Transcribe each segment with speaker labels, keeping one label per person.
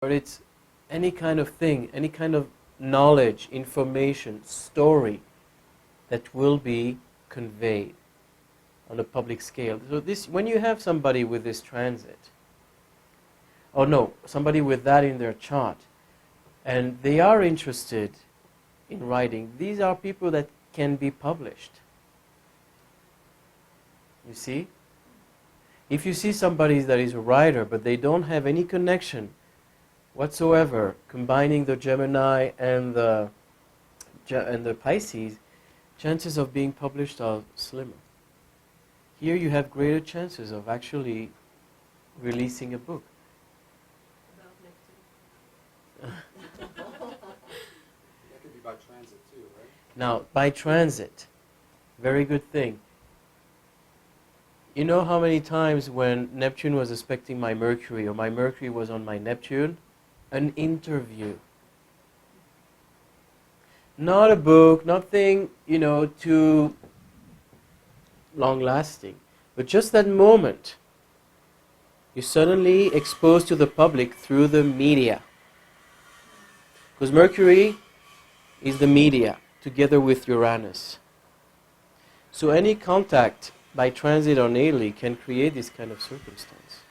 Speaker 1: but it's any kind of thing, any kind of knowledge, information, story that will be conveyed on a public scale. So this, when you have somebody with this transit, or no, somebody with that in their chart, and they are interested in writing, these are people that can be published. You see? If you see somebody that is a writer, but they don't have any connection whatsoever, combining the Gemini and the Pisces, chances of being published are slimmer. Here you have greater chances of actually releasing a book.
Speaker 2: About Neptune.
Speaker 3: That could be by transit too, right?
Speaker 1: Now, by transit, very good thing. You know how many times when Neptune was aspecting my Mercury, or my Mercury was on my Neptune? An interview. Not a book, nothing, too long-lasting. But just that moment, you're suddenly exposed to the public through the media. Because Mercury is the media, together with Uranus. So any contact by transit or natally can create this kind of circumstance.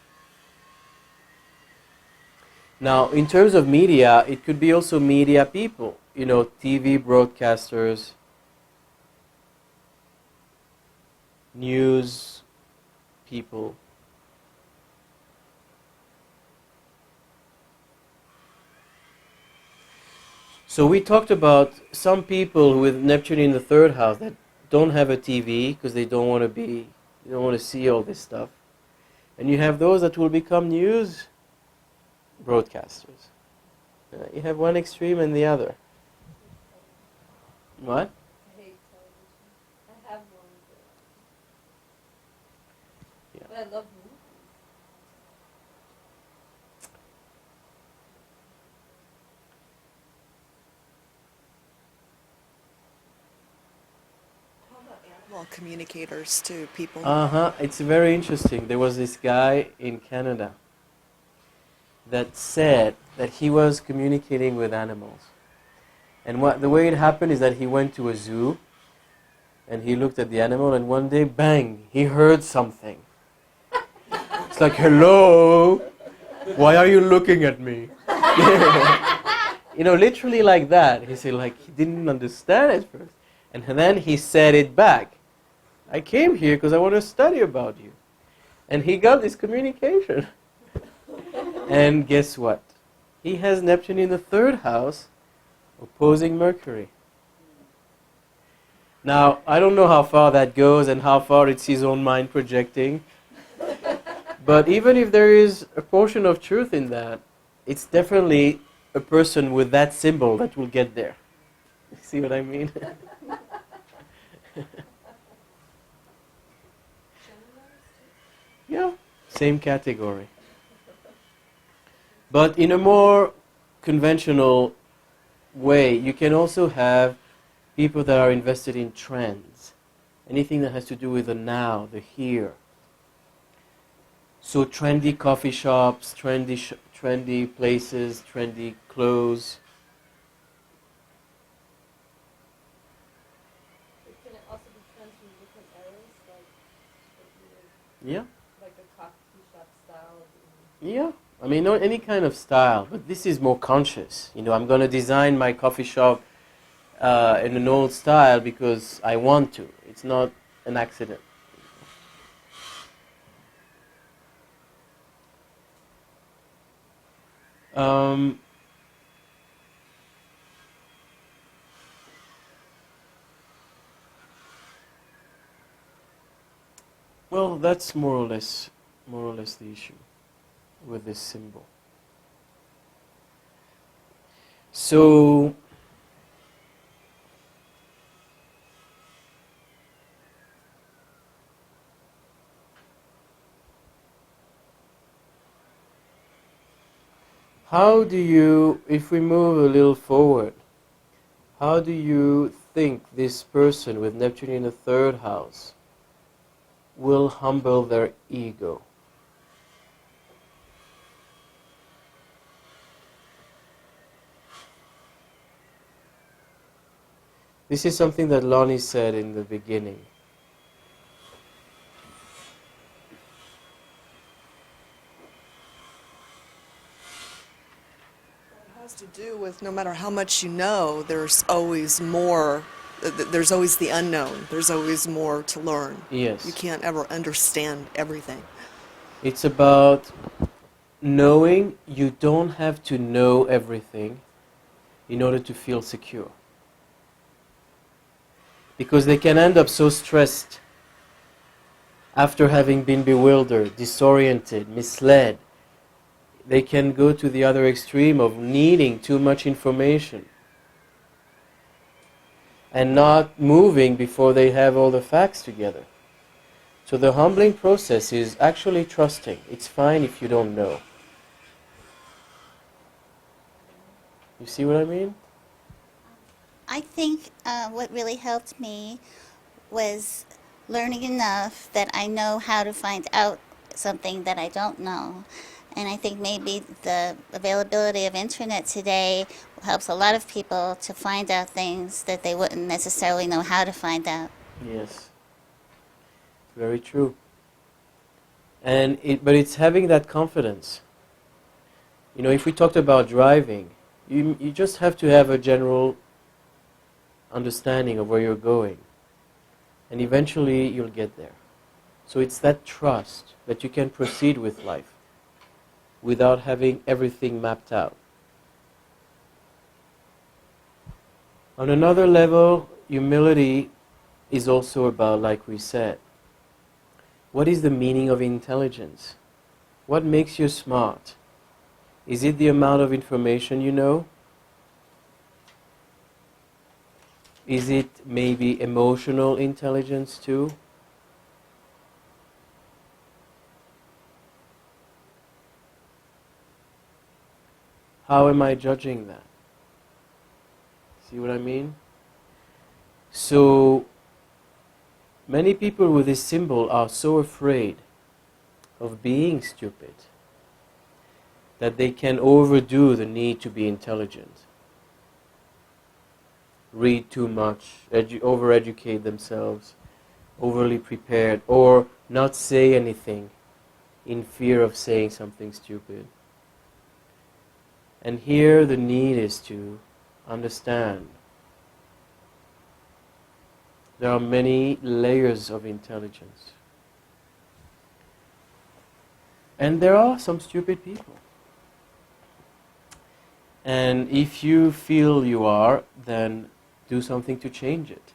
Speaker 1: Now, in terms of media, it could be also media people, TV broadcasters, news people. So we talked about some people with Neptune in the third house that don't have a TV because they don't want to see all this stuff. And you have those that will become news broadcasters. You have one extreme and the other. What?
Speaker 2: I hate television. I have one,
Speaker 1: Yeah.
Speaker 2: but I love movies.
Speaker 4: How about animal communicators to people?
Speaker 1: It's very interesting. There was this guy in Canada that said that he was communicating with animals. And the way it happened is that he went to a zoo and he looked at the animal, and one day, bang, he heard something. It's like, hello, why are you looking at me? Literally like that. He said, he didn't understand at first. And then he said it back. I came here because I want to study about you. And he got this communication. And guess what? He has Neptune in the third house, opposing Mercury. Now, I don't know how far that goes and how far it's his own mind projecting. But even if there is a portion of truth in that, it's definitely a person with that symbol that will get there. See what I mean? Yeah, same category. But in a more conventional way, you can also have people that are invested in trends. Anything that has to do with the now, the here. So trendy coffee shops, trendy places, trendy clothes.
Speaker 2: Can it also be trends from different eras,
Speaker 1: Yeah.
Speaker 2: like a coffee shop style?
Speaker 1: Yeah. I mean, not any kind of style, but this is more conscious. I'm going to design my coffee shop in an old style because I want to. It's not an accident. Well, that's more or less the issue with this symbol. So how do you, if we move a little forward, how do you think this person with Neptune in the third house will humble their ego? This is something that Lonnie said in the beginning.
Speaker 4: It has to do with no matter how much you know, there's always more. There's always the unknown. There's always more to learn.
Speaker 1: Yes.
Speaker 4: You can't ever understand everything.
Speaker 1: It's about knowing you don't have to know everything in order to feel secure. Because they can end up so stressed after having been bewildered, disoriented, misled. They can go to the other extreme of needing too much information and not moving before they have all the facts together. So the humbling process is actually trusting. It's fine if you don't know. You see what I mean?
Speaker 5: I think what really helped me was learning enough that I know how to find out something that I don't know. And I think maybe the availability of internet today helps a lot of people to find out things that they wouldn't necessarily know how to find out.
Speaker 1: Yes. Very true. But it's having that confidence. You know, if we talked about driving, you just have to have a general understanding of where you're going. And eventually you'll get there. So it's that trust that you can proceed with life without having everything mapped out. On another level, humility is also about, like we said, what is the meaning of intelligence? What makes you smart? Is it the amount of information you know? Is it maybe emotional intelligence too? How am I judging that? See what I mean? So, many people with this symbol are so afraid of being stupid that they can overdo the need to be intelligent. Read too much, overeducate themselves, overly prepared, or not say anything in fear of saying something stupid. And here the need is to understand there are many layers of intelligence. And there are some stupid people. And if you feel you are, then do something to change it.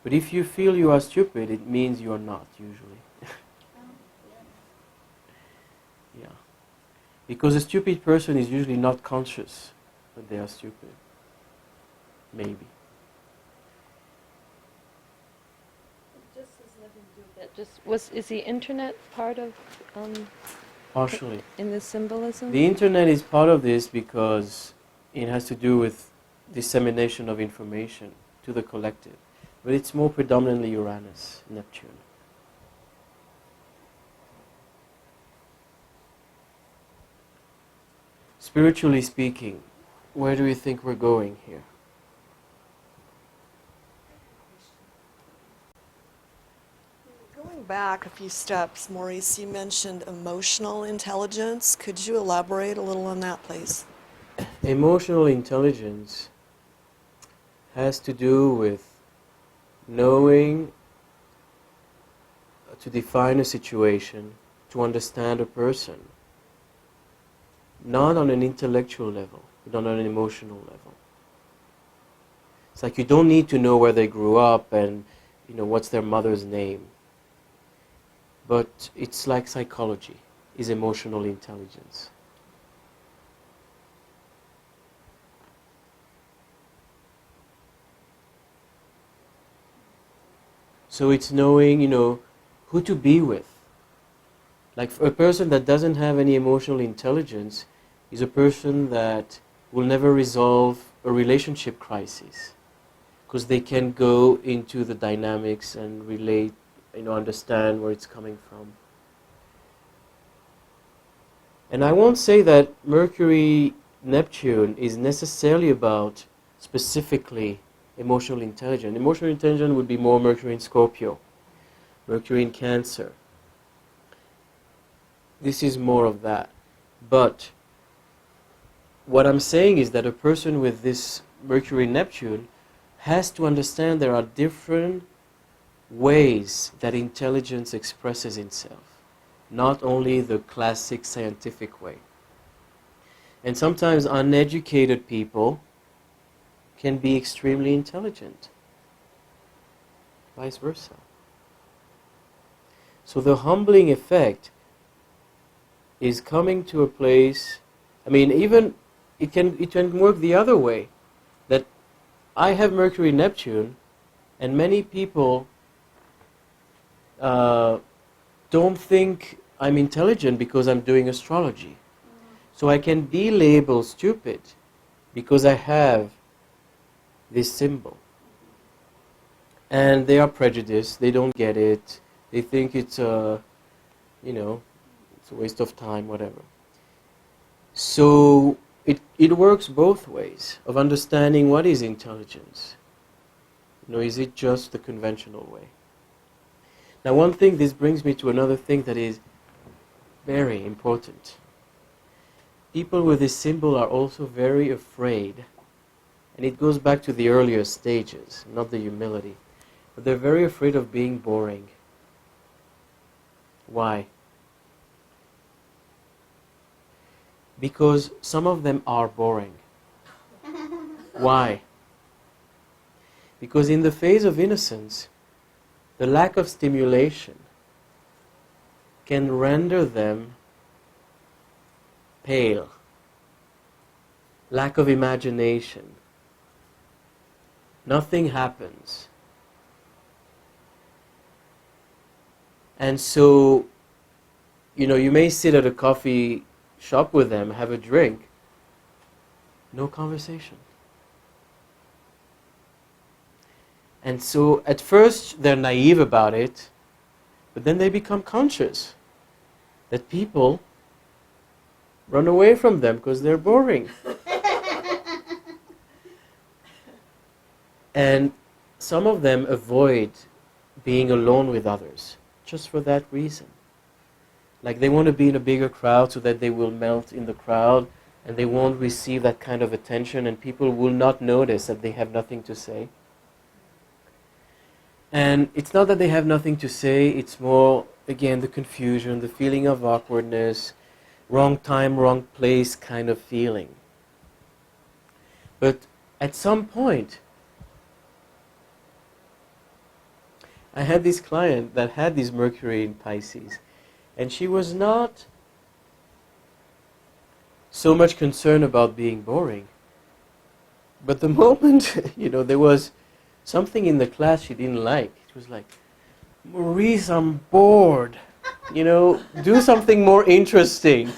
Speaker 1: But if you feel you are stupid, it means you are not, usually. Yeah. Because a stupid person is usually not conscious that they are stupid. Maybe.
Speaker 2: It just has nothing to do with that. Is the internet part of
Speaker 1: Partially.
Speaker 2: in the symbolism?
Speaker 1: The internet is part of this because it has to do with dissemination of information to the collective. But it's more predominantly Uranus, Neptune. Spiritually speaking, where do you think we're going here?
Speaker 4: Going back a few steps, Maurice, you mentioned emotional intelligence. Could you elaborate a little on that, please?
Speaker 1: Emotional intelligence has to do with knowing to define a situation, to understand a person, not on an intellectual level, but on an emotional level. It's like you don't need to know where they grew up and what's their mother's name. But it's like psychology, is emotional intelligence. So it's knowing, who to be with. Like a person that doesn't have any emotional intelligence is a person that will never resolve a relationship crisis because they can go into the dynamics and relate, understand where it's coming from. And I won't say that Mercury Neptune is necessarily about specifically emotional intelligence. Emotional intelligence would be more Mercury in Scorpio, Mercury in Cancer. This is more of that. But what I'm saying is that a person with this Mercury Neptune has to understand there are different ways that intelligence expresses itself, not only the classic scientific way. And sometimes uneducated people can be extremely intelligent, vice versa. So the humbling effect is coming to a place, I mean, even it can work the other way, that I have Mercury Neptune, and many people don't think I'm intelligent because I'm doing astrology. So I can be labeled stupid because I have this symbol. And they are prejudiced, they don't get it, they think it's it's a waste of time, whatever. So it works both ways of understanding what is intelligence. Is it just the conventional way? Now one thing, this brings me to another thing that is very important. People with this symbol are also very afraid, and it goes back to the earlier stages, not the humility, but they're very afraid of being boring. Why? Because some of them are boring. Why? Because in the phase of innocence, the lack of stimulation can render them pale. Lack of imagination. Nothing happens. And so, you may sit at a coffee shop with them, have a drink, no conversation. And so at first they're naive about it, but then they become conscious that people run away from them because they're boring. And some of them avoid being alone with others just for that reason. Like they want to be in a bigger crowd so that they will melt in the crowd and they won't receive that kind of attention and people will not notice that they have nothing to say. And it's not that they have nothing to say, it's more, again, the confusion, the feeling of awkwardness, wrong time, wrong place kind of feeling. But at some point, I had this client that had this Mercury in Pisces, and she was not so much concerned about being boring. But the moment, there was something in the class she didn't like. It was like, Maurice, I'm bored. Do something more interesting.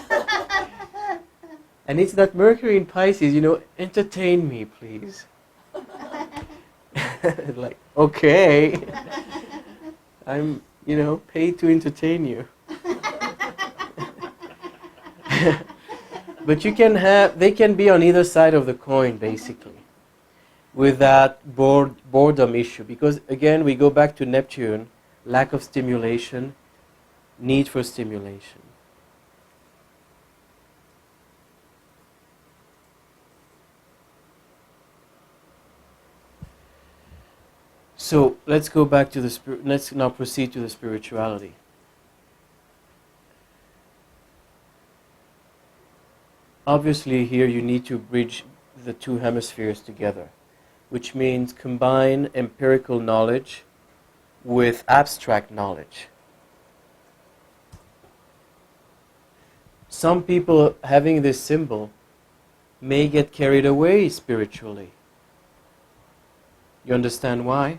Speaker 1: And it's that Mercury in Pisces, entertain me, please. Like, okay. I'm, paid to entertain you. But they can be on either side of the coin, basically, with that boredom issue. Because, again, we go back to Neptune, lack of stimulation, need for stimulation. So, let's go back to let's now proceed to the spirituality. Obviously, here you need to bridge the two hemispheres together, which means combine empirical knowledge with abstract knowledge. Some people having this symbol may get carried away spiritually. You understand why?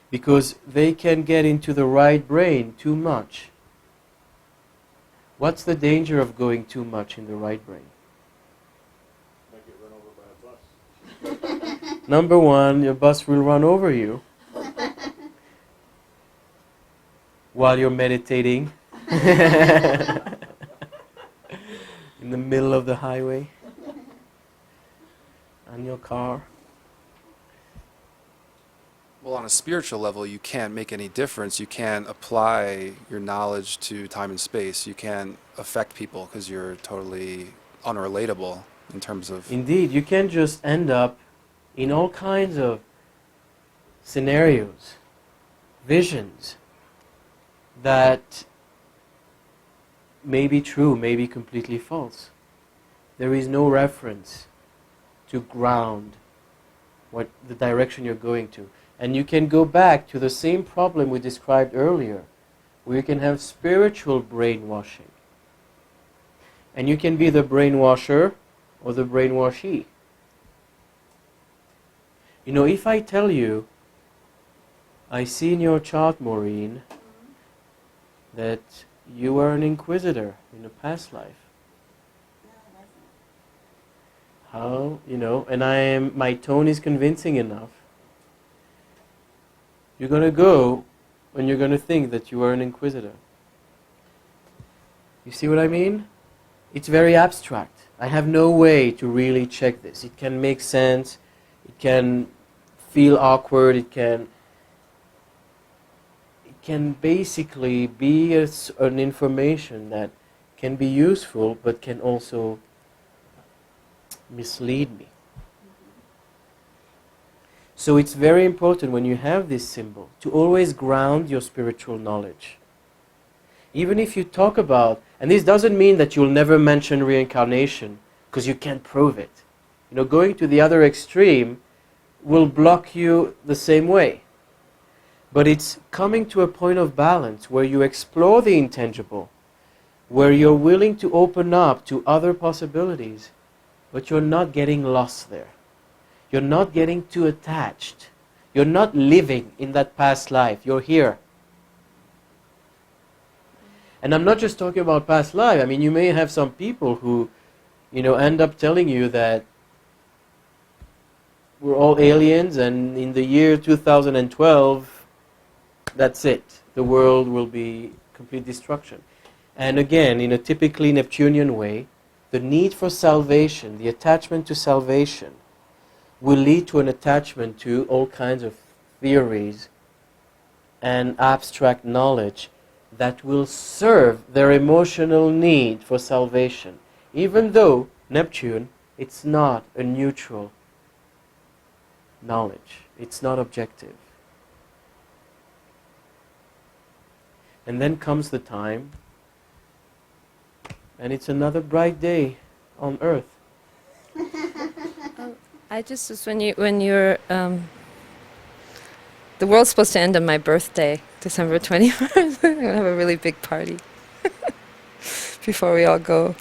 Speaker 1: Because they can get into the right brain too much. What's the danger of going too much in the right brain?
Speaker 3: Might get run over by a bus.
Speaker 1: Number one, your bus will run over you while you're meditating in the middle of the highway on your car.
Speaker 6: Well, on a spiritual level, you can't make any difference. You can't apply your knowledge to time and space. You can't affect people because you're totally unrelatable in terms of.
Speaker 1: Indeed, you can just end up in all kinds of scenarios, visions that may be true, may be completely false. There is no reference to ground what the direction you're going to. And you can go back to the same problem we described earlier, where you can have spiritual brainwashing. And you can be the brainwasher or the brainwashee. You know, if I tell you, I see in your chart, Maureen, that you were an inquisitor in a past life. How, you know, and my tone is convincing enough. You're going to go and you're going to think that you are an inquisitor. You see what I mean? It's very abstract. I have no way to really check this. It can make sense. It can feel awkward. It can basically be an information that can be useful but can also mislead me. So it's very important when you have this symbol to always ground your spiritual knowledge. Even if you talk about, and this doesn't mean that you'll never mention reincarnation because you can't prove it. You know, going to the other extreme will block you the same way. But it's coming to a point of balance where you explore the intangible, where you're willing to open up to other possibilities, but you're not getting lost there. You're not getting too attached. You're not living in that past life. You're here. And I'm not just talking about past life. I mean, you may have some people who, you know, end up telling you that we're all aliens and in the year 2012, that's it. The world will be complete destruction. And again, in a typically Neptunian way, the need for salvation, the attachment to salvation, will lead to an attachment to all kinds of theories and abstract knowledge that will serve their emotional need for salvation. Even though, Neptune, it's not a neutral knowledge. It's not objective. And then comes the time, and it's another bright day on Earth.
Speaker 2: I just was when you're the world's supposed to end on my birthday, December 21st. We're gonna have a really big party before we all go.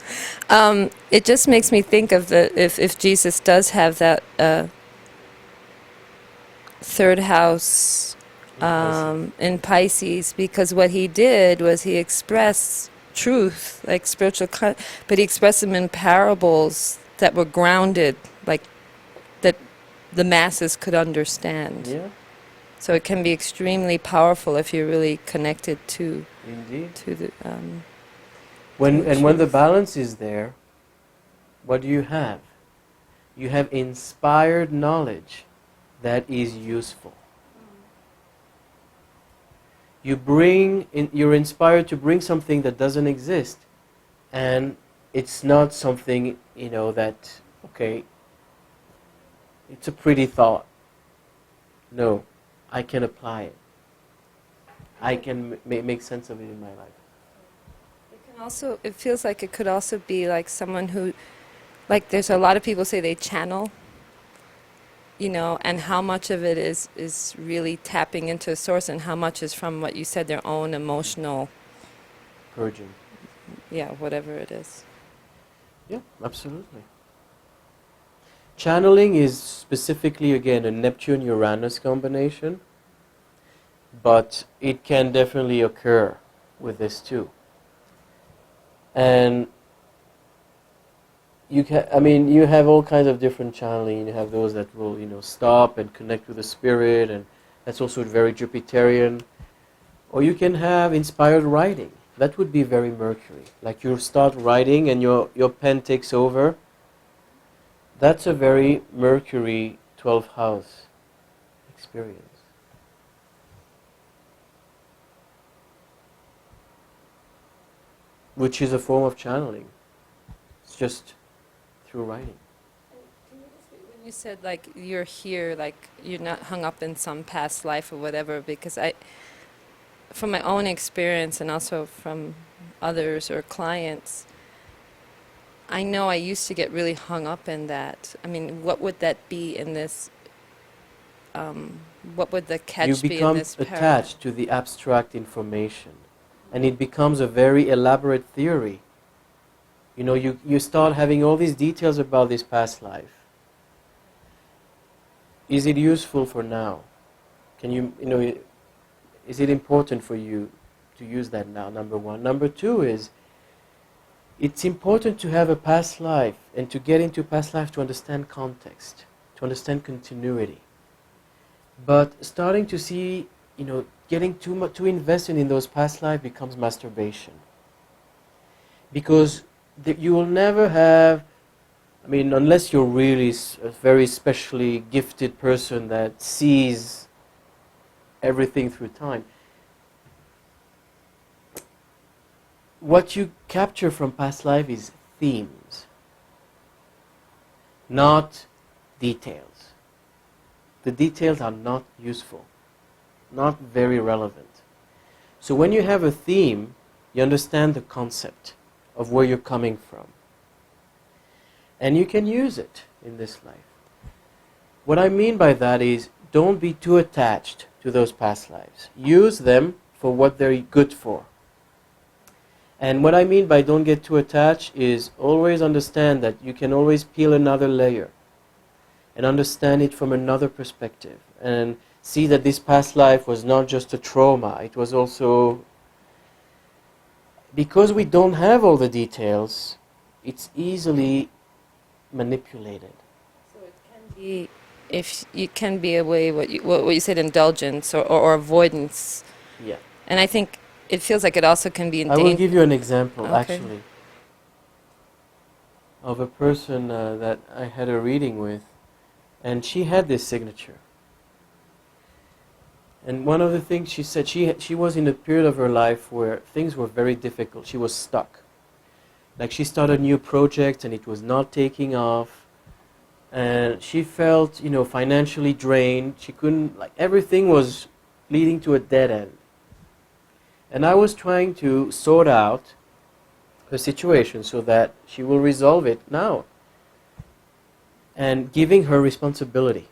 Speaker 2: It just makes me think of if Jesus does have that third house in Pisces, because what he did was he expressed truth, like spiritual, but he expressed them in parables that were grounded, like that the masses could understand.
Speaker 1: Yeah,
Speaker 2: So it can be extremely powerful if you're really connected to
Speaker 1: indeed.
Speaker 2: to the
Speaker 1: When
Speaker 2: the
Speaker 1: the
Speaker 2: truth.
Speaker 1: balance is there, what do you have? You have inspired knowledge that is useful. You're inspired to bring something that doesn't exist, and it's not something, you know, that, okay, it's a pretty thought. No, I can apply it. I can make sense of it in my life.
Speaker 2: It can also, it feels like it could also be like someone who, like there's a lot of people say they channel, you know, and how much of it is really tapping into a source and how much is from what you said, their own emotional,
Speaker 1: Purging.
Speaker 2: yeah, whatever it is.
Speaker 1: Yeah, absolutely. Channeling is specifically, again, a Neptune-Uranus combination, but it can definitely occur with this too. And you have all kinds of different channeling. You have those that will, you know, stop and connect with the spirit, and that's also very Jupiterian. Or you can have inspired writing. That would be very Mercury. Like you start writing and your pen takes over. That's a very Mercury 12th house experience. which is a form of channeling. It's just through writing.
Speaker 2: When you said like you're here, like you're not hung up in some past life or whatever, because from my own experience and also from others or clients, I know I used to get really hung up in that. I mean, what would that be in this? What would the catch
Speaker 1: You
Speaker 2: be in
Speaker 1: become
Speaker 2: this paradigm?
Speaker 1: attached to the abstract information, and it becomes a very elaborate theory. You know, you start having all these details about this past life. Is it useful for now? Can you know, is it important for you to use that now, number one? Number two is, it's important to have a past life and to get into past life to understand context, to understand continuity. But starting to see, you know, getting too invested in those past life becomes masturbation. Because you will never have, I mean, unless you're really a very specially gifted person that sees everything through time. What you capture from past life is themes, not details. The details are not useful, not very relevant. So when you have a theme, you understand the concept of where you're coming from. And you can use it in this life. What I mean by that is, don't be too attached to those past lives. Use them for what they're good for. And what I mean by don't get too attached is always understand that you can always peel another layer and understand it from another perspective and see that this past life was not just a trauma, it was also, because we don't have all the details, it's easily manipulated.
Speaker 2: So it can be, if you can be a way, what you said, indulgence or avoidance.
Speaker 1: Yeah.
Speaker 2: And I think it feels like it also can be in
Speaker 1: I will give you an example,
Speaker 2: Okay.
Speaker 1: actually, of a person that I had a reading with, and she had this signature. And one of the things she said, she was in a period of her life where things were very difficult. She was stuck. Like, she started a new project and it was not taking off. And she felt, you know, financially drained. She couldn't, like, everything was leading to a dead end. And I was trying to sort out her situation so that she will resolve it now. And giving her responsibility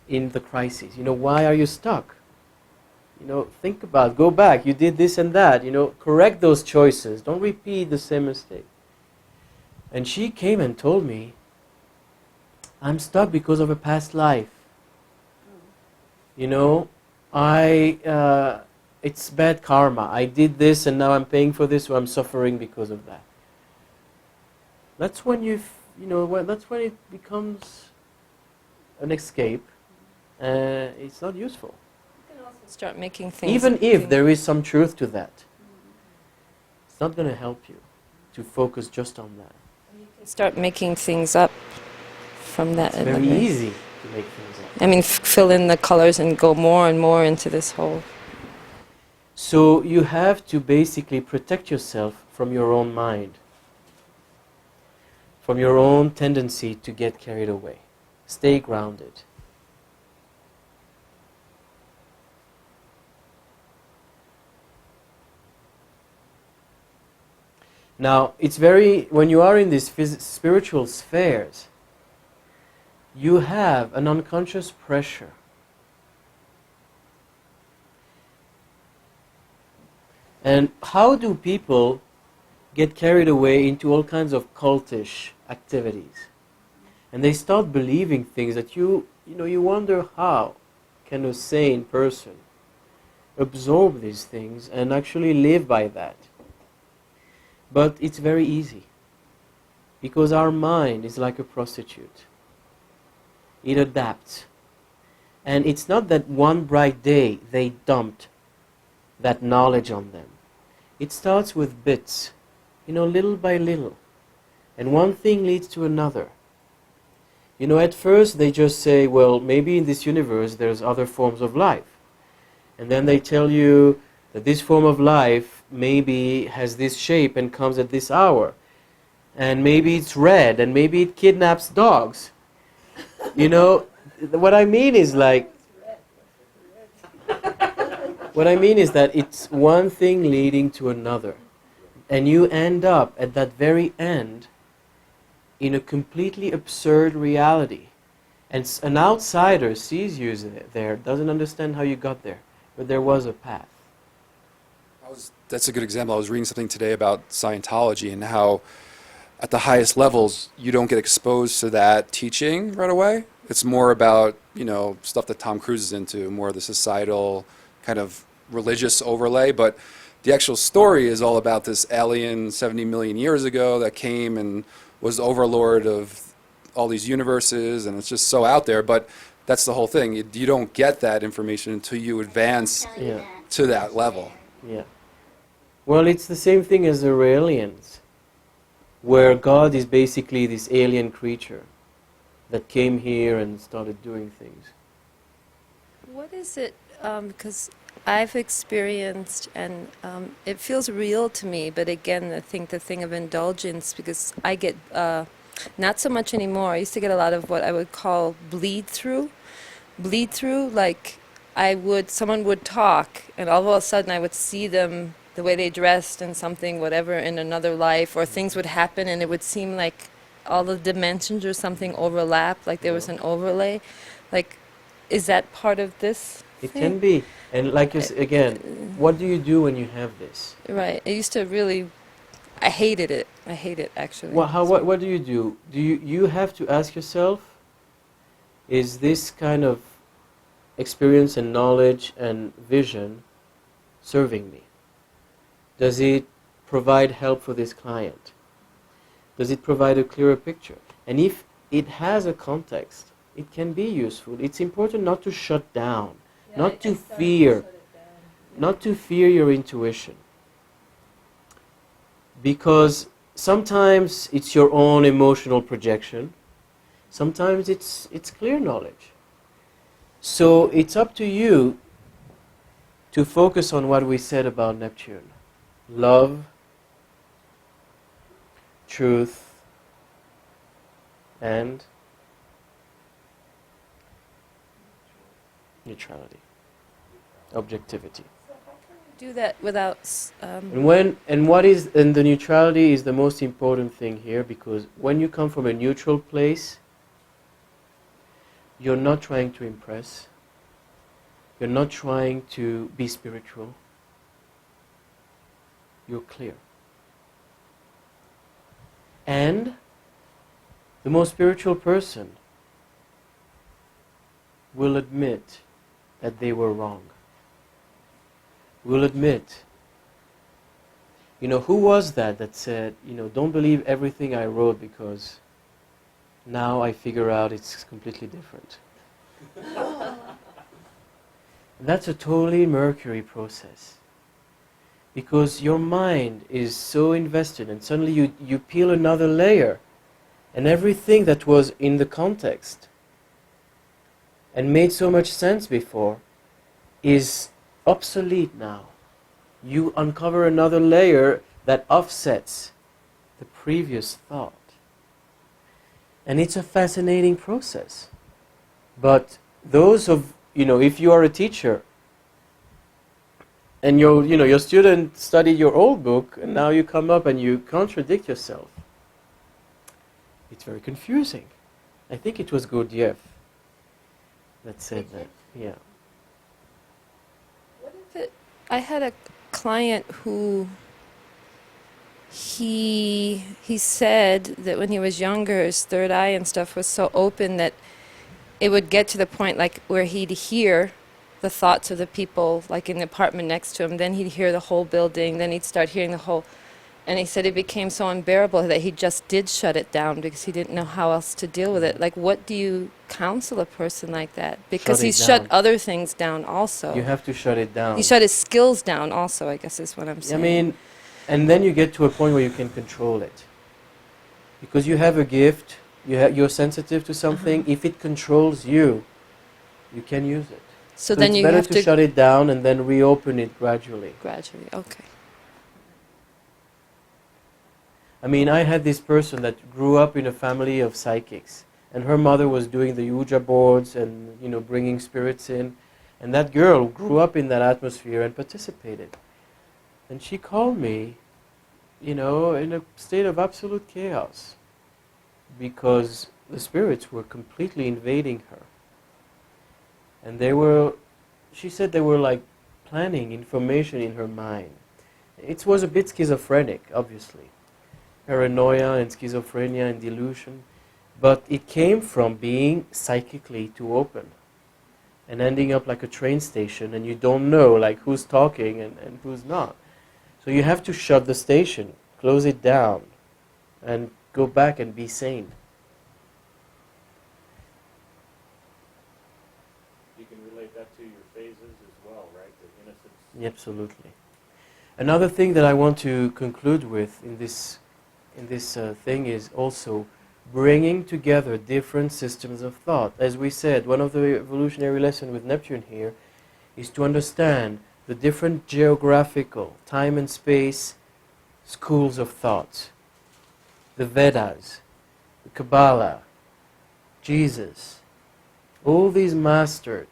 Speaker 1: in the crisis. You know, why are you stuck? You know, think about, go back, you did this and that, you know, correct those choices. Don't repeat the same mistake. And she came and told me, I'm stuck because of a past life. You know, it's bad karma. I did this and now I'm paying for this, so I'm suffering because of that. That's when that's when it becomes an escape. It's not useful.
Speaker 2: You can also start making things.
Speaker 1: Even if there is some truth to that, it's not going to help you to focus just on that.
Speaker 2: You can start making things up from that.
Speaker 1: It's very easy to make things up.
Speaker 2: I mean, fill in the colors and go more and more into this whole.
Speaker 1: So you have to basically protect yourself from your own mind, from your own tendency to get carried away. Stay grounded. Now, it's when you are in these spiritual spheres, you have an unconscious pressure. And how do people get carried away into all kinds of cultish activities? And they start believing things that you wonder, how can a sane person absorb these things and actually live by that? But it's very easy, because our mind is like a prostitute. It adapts. And it's not that one bright day they dumped that knowledge on them. It starts with bits, little by little. And one thing leads to another. At first they just say, well, maybe in this universe there's other forms of life. And then they tell you that this form of life maybe has this shape and comes at this hour. And maybe it's red, and maybe it kidnaps dogs. You know, what I mean is like, what I mean is that it's one thing leading to another. And you end up at that very end in a completely absurd reality. And an outsider sees you there, doesn't understand how you got there, but there was a path.
Speaker 6: That's a good example. I was reading something today about Scientology and how at the highest levels you don't get exposed to that teaching right away. It's more about, stuff that Tom Cruise is into, more of the societal kind of religious overlay, but the actual story is all about this alien 70 million years ago that came and was the overlord of all these universes, and it's just so out there, but that's the whole thing. You don't get that information until you advance
Speaker 1: Yeah.
Speaker 6: to that level.
Speaker 1: Yeah. Well, it's the same thing as the aliens, where God is basically this alien creature that came here and started doing things.
Speaker 2: What is it, because I've experienced, and it feels real to me, but again, I think the thing of indulgence, because I get, not so much anymore, I used to get a lot of what I would call bleed through, like someone would talk, and all of a sudden I would see them, the way they dressed and something, whatever, in another life, or things would happen and it would seem like all the dimensions or something overlap, like there was an overlay. Like, is that part of this
Speaker 1: It
Speaker 2: thing?
Speaker 1: can be. And like you again, what do you do when you have this?
Speaker 2: Right. I used to really, I hated it. I hate it, actually.
Speaker 1: Well, what do you do? You have to ask yourself, is this kind of experience and knowledge and vision serving me? Does it provide help for this client? Does it provide a clearer picture? And if it has a context, it can be useful. It's important not to shut down, not to fear your intuition. Because sometimes it's your own emotional projection, sometimes it's clear knowledge. So it's up to you to focus on what we said about Neptune. Love, truth, and neutrality, objectivity.
Speaker 2: Do that without...
Speaker 1: And the neutrality is the most important thing here, because when you come from a neutral place, you're not trying to impress, you're not trying to be spiritual, you're clear. And the most spiritual person will admit that they were wrong. Will admit, who was that said, don't believe everything I wrote because now I figure out it's completely different. That's a totally Mercury process. Because your mind is so invested, and suddenly you peel another layer, and everything that was in the context and made so much sense before is obsolete now. You uncover another layer that offsets the previous thought. And it's a fascinating process. But those if you are a teacher, and your student studied your old book, and now you come up and you contradict yourself, it's very confusing. I think it was Gurdjieff that said that. Yeah.
Speaker 2: What if I had a client who he said that when he was younger, his third eye and stuff was so open that it would get to the point like where he'd hear the thoughts of the people, like in the apartment next to him. Then he'd hear the whole building. Then he'd start hearing the whole. And he said it became so unbearable that he just did shut it down because he didn't know how else to deal with it. Like, what do you counsel a person like that? Because he's shut other things down also.
Speaker 1: You have to shut it down.
Speaker 2: He shut his skills down also, I guess is what I'm saying.
Speaker 1: I mean, and then you get to a point where you can control it. Because you have a gift, you're sensitive to something. If it controls you, you can use it.
Speaker 2: So
Speaker 1: So
Speaker 2: then
Speaker 1: it's
Speaker 2: you
Speaker 1: better
Speaker 2: have
Speaker 1: to
Speaker 2: to
Speaker 1: shut it down and then reopen it gradually.
Speaker 2: gradually. Okay.
Speaker 1: I mean, I had this person that grew up in a family of psychics, and her mother was doing the Ouija boards and, you know, bringing spirits in, and that girl grew up in that atmosphere and participated. And she called me, you know, in a state of absolute chaos, because the spirits were completely invading her. And she said they were like planning information in her mind. It was a bit schizophrenic, obviously. Paranoia and schizophrenia and delusion. But it came from being psychically too open and ending up like a train station, and you don't know like who's talking and who's not. So you have to shut the station, close it down, and go back and be sane.
Speaker 3: You can relate that to your phases as well, right? The innocence.
Speaker 1: Absolutely. Another thing that I want to conclude with in this thing is also bringing together different systems of thought. As we said, one of the evolutionary lessons with Neptune here is to understand the different geographical, time and space schools of thought. The Vedas, the Kabbalah, Jesus, all these masters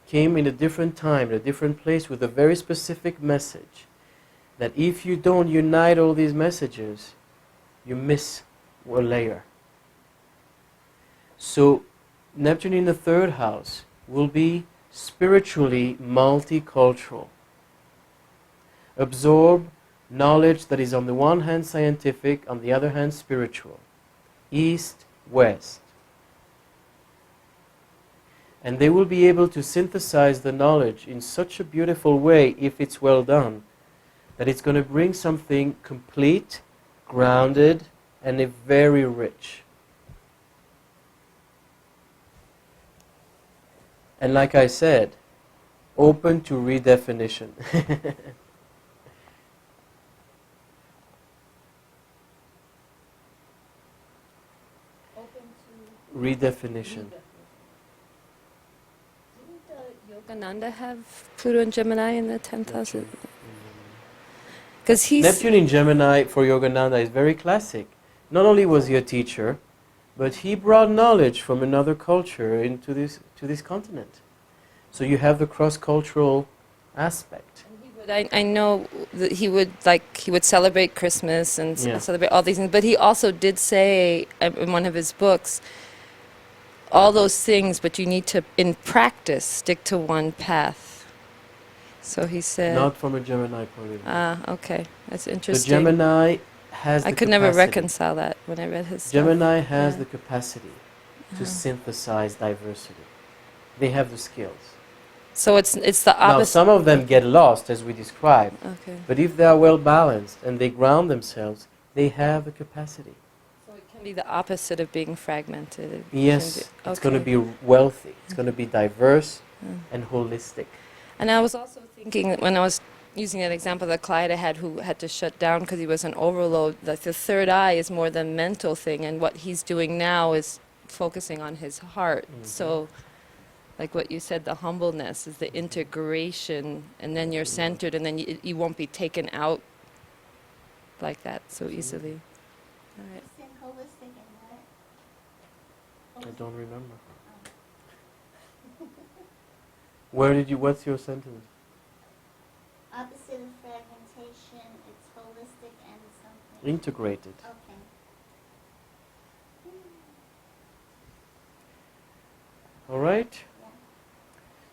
Speaker 1: came in a different time, in a different place with a very specific message. That if you don't unite all these messages, you miss a layer. So Neptune in the third house will be spiritually multicultural. Absorb knowledge that is on the one hand scientific, on the other hand spiritual. East, west. And they will be able to synthesize the knowledge in such a beautiful way, if it's well done, that it's going to bring something complete, grounded, and very rich. And like I said, open to redefinition. Redefinition.
Speaker 2: Didn't Yogananda have Pluto and Gemini in the 10th house? Because he's
Speaker 1: Neptune in Gemini for Yogananda is very classic. Not only was he a teacher, but he brought knowledge from another culture into this continent. So you have the cross-cultural aspect.
Speaker 2: I know that he would celebrate Christmas and
Speaker 1: Yeah.
Speaker 2: celebrate all these things, but he also did say in one of his books, all those things, but you need to, in practice, stick to one path. So he said,
Speaker 1: Not from a Gemini point of view.
Speaker 2: okay, that's
Speaker 1: The
Speaker 2: interesting.
Speaker 1: Gemini has the
Speaker 2: I could never
Speaker 1: capacity.
Speaker 2: reconcile that when I read his stuff.
Speaker 1: Gemini has
Speaker 2: Yeah.
Speaker 1: the capacity to
Speaker 2: Uh-huh.
Speaker 1: synthesize diversity. They have the skills.
Speaker 2: So it's the
Speaker 1: Now,
Speaker 2: opposite.
Speaker 1: some of them get lost, as we described,
Speaker 2: Okay.
Speaker 1: but if they are well balanced and they ground themselves, they have the capacity.
Speaker 2: So it can be the opposite of being fragmented. It can
Speaker 1: Yes,
Speaker 2: be-
Speaker 1: it's going to
Speaker 2: okay.
Speaker 1: be wealthy. It's going to be diverse
Speaker 2: Mm.
Speaker 1: and holistic.
Speaker 2: And I was also thinking, when I was using that example, the client I had who had to shut down because he was an overload, like the third eye is more the mental thing, and what he's doing now is focusing on his heart.
Speaker 1: Mhm.
Speaker 2: So, like what you said, the humbleness is the integration, and then you're centered, and then you won't be taken out like that so easily. All right.
Speaker 5: Said holistic and what?
Speaker 1: I don't remember. What's your sentence?
Speaker 5: Opposite of fragmentation, it's holistic and something.
Speaker 1: Integrated.
Speaker 5: Okay.
Speaker 1: All right?
Speaker 5: Yeah.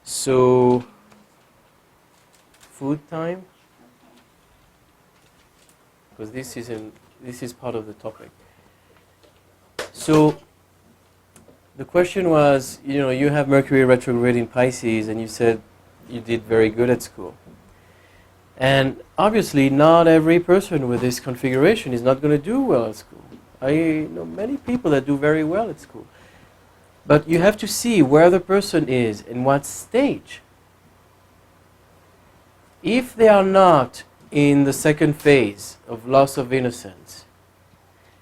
Speaker 1: So, food time,
Speaker 5: Okay.
Speaker 1: because this is part of the topic. So, the question was, you have Mercury retrograde in Pisces, and you said you did very good at school. And obviously, not every person with this configuration is not going to do well at school. I know many people that do very well at school. But you have to see where the person is, in what stage. If they are not in the second phase of loss of innocence,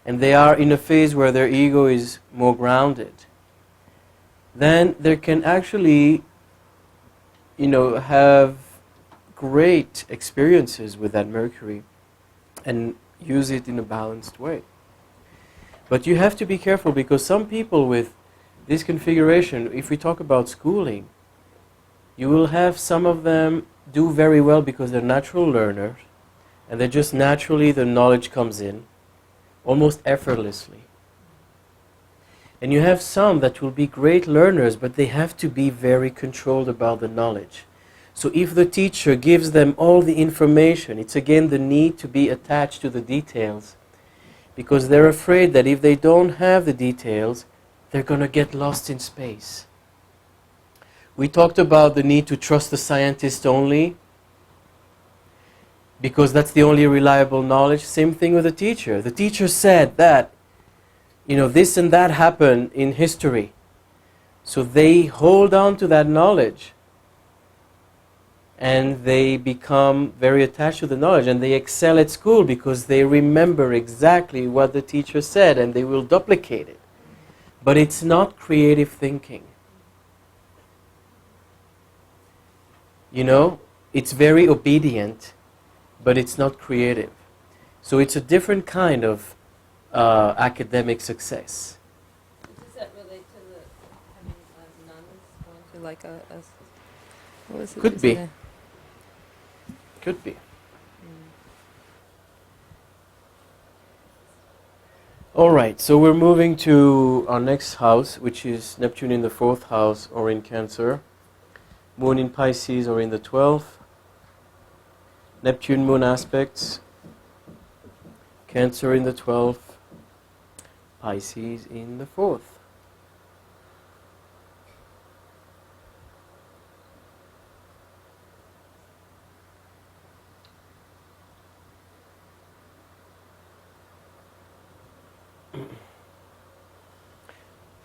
Speaker 1: and they are in a phase where their ego is more grounded, then there can actually have great experiences with that Mercury and use it in a balanced way. But you have to be careful, because some people with this configuration, if we talk about schooling, you will have some of them do very well because they're natural learners, and they're just naturally, the knowledge comes in almost effortlessly. And you have some that will be great learners, but they have to be very controlled about the knowledge. So if the teacher gives them all the information, it's again the need to be attached to the details, because they're afraid that if they don't have the details, they're going to get lost in space. We talked about the need to trust the scientist only, because that's the only reliable knowledge. Same thing with the teacher. The teacher said that, this and that happened in history. So they hold on to that knowledge, and they become very attached to the knowledge, and they excel at school because they remember exactly what the teacher said, and they will duplicate it. But it's not creative thinking. It's very obedient, but it's not creative. So it's a different kind of academic success.
Speaker 2: Does that relate to the having nuns going to like a what was it?
Speaker 1: Could
Speaker 2: Is
Speaker 1: be.
Speaker 2: it
Speaker 1: Could be. All right, so we're moving to our next house, which is Neptune in the 4th house or in Cancer, Moon in Pisces or in the 12th, Neptune Moon aspects, Cancer in the 12th, Pisces in the 4th.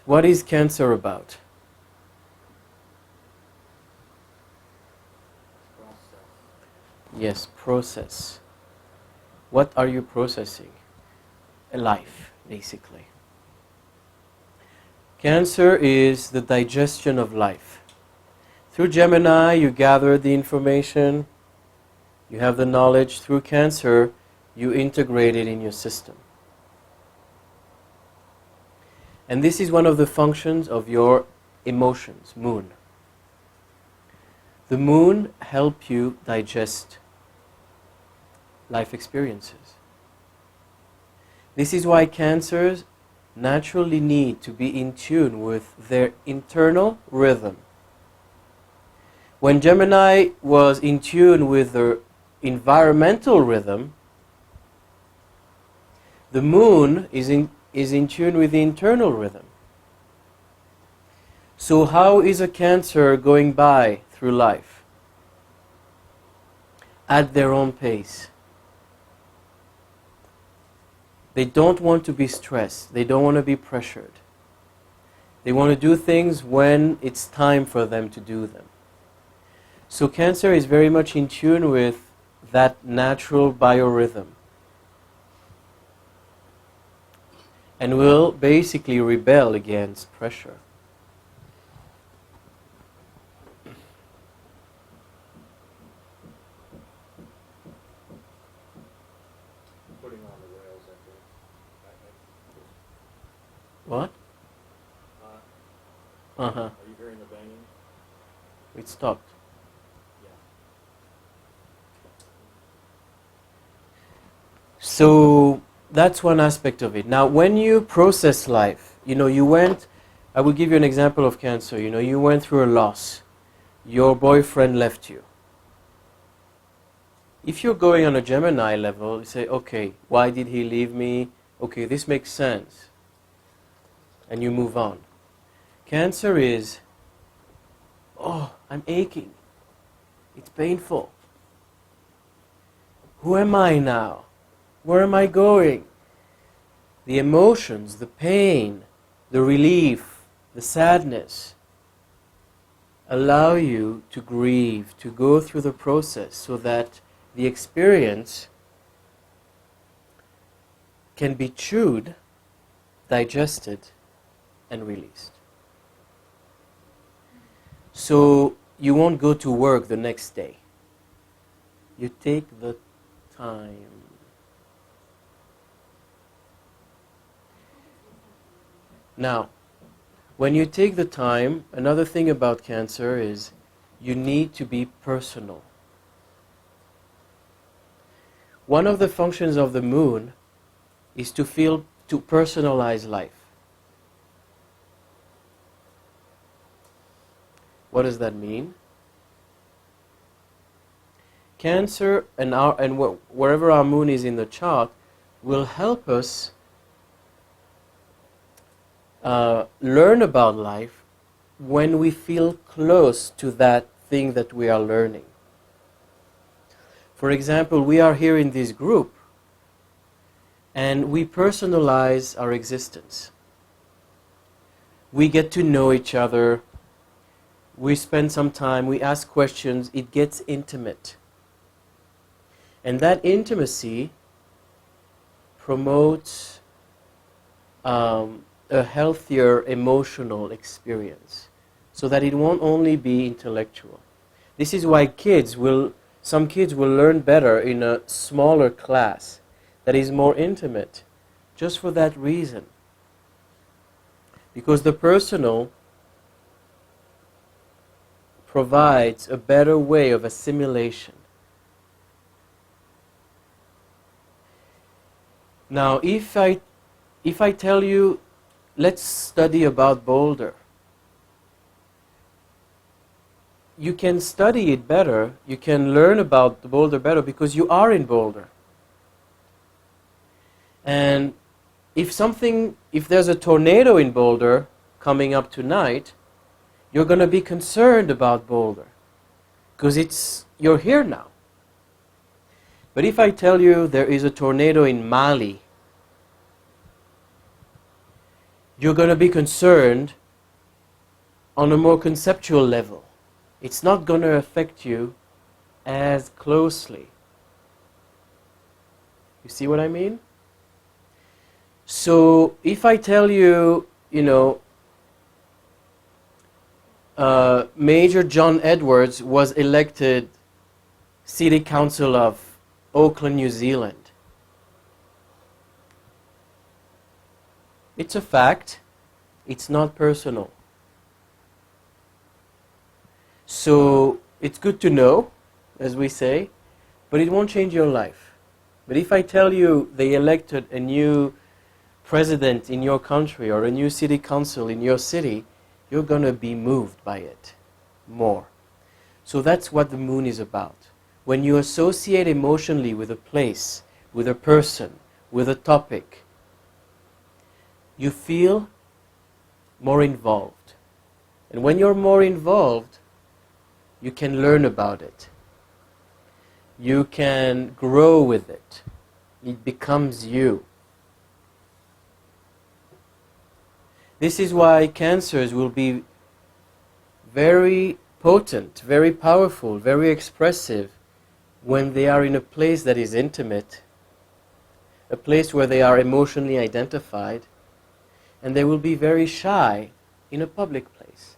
Speaker 1: What is Cancer about? Yes, process. What are you processing? A life, basically. Cancer is the digestion of life. Through Gemini, you gather the information, you have the knowledge. Through Cancer, you integrate it in your system. And this is one of the functions of your emotions, Moon. The Moon helps you digest life experiences. This is why Cancers naturally need to be in tune with their internal rhythm. When Gemini was in tune with the environmental rhythm, the Moon is in tune with the internal rhythm. So how is a Cancer going by through life? At their own pace. They don't want to be stressed. They don't want to be pressured. They want to do things when it's time for them to do them. So Cancer is very much in tune with that natural biorhythm, and will basically rebel against pressure.
Speaker 3: Putting on the rails, I think.
Speaker 1: What? Uh-huh.
Speaker 3: Are you hearing the banging?
Speaker 1: It stopped.
Speaker 3: Yeah.
Speaker 1: So that's one aspect of it. Now, when you process life, I will give you an example of Cancer. You went through a loss. Your boyfriend left you. If you're going on a Gemini level, you say, okay, why did he leave me? Okay, this makes sense. And you move on. Cancer is, I'm aching. It's painful. Who am I now? Where am I going? The emotions, the pain, the relief, the sadness allow you to grieve, to go through the process so that the experience can be chewed, digested, and released. So you won't go to work the next day. You take the time. Now, when you take the time, another thing about Cancer is you need to be personal. One of the functions of the moon is to personalize life. What does that mean? Cancer and wherever our moon is in the chart will help us learn about life when we feel close to that thing that we are learning. For example, we are here in this group and we personalize our existence. We get to know each other, we spend some time, we ask questions, it gets intimate. And that intimacy promotes a healthier emotional experience, so that it won't only be intellectual. This is why some kids will learn better in a smaller class that is more intimate, just for that reason. Because the personal provides a better way of assimilation. Now, if I tell you, let's study about Boulder, you can study it better, you can learn about the Boulder better because you are in Boulder. And if there's a tornado in Boulder coming up tonight, you're going to be concerned about Boulder because you're here now. But if I tell you there is a tornado in Mali, you're going to be concerned on a more conceptual level. It's not going to affect you as closely. You see what I mean? So if I tell you, Major John Edwards was elected City Council of Auckland, New Zealand, it's a fact. It's not personal. So it's good to know, as we say, but it won't change your life. But if I tell you they elected a new president in your country or a new city council in your city, you're going to be moved by it more. So that's what the moon is about. When you associate emotionally with a place, with a person, with a topic, you feel more involved. And when you're more involved, you can learn about it. You can grow with it. It becomes you. This is why Cancers will be very potent, very powerful, very expressive when they are in a place that is intimate, a place where they are emotionally identified, and they will be very shy in a public place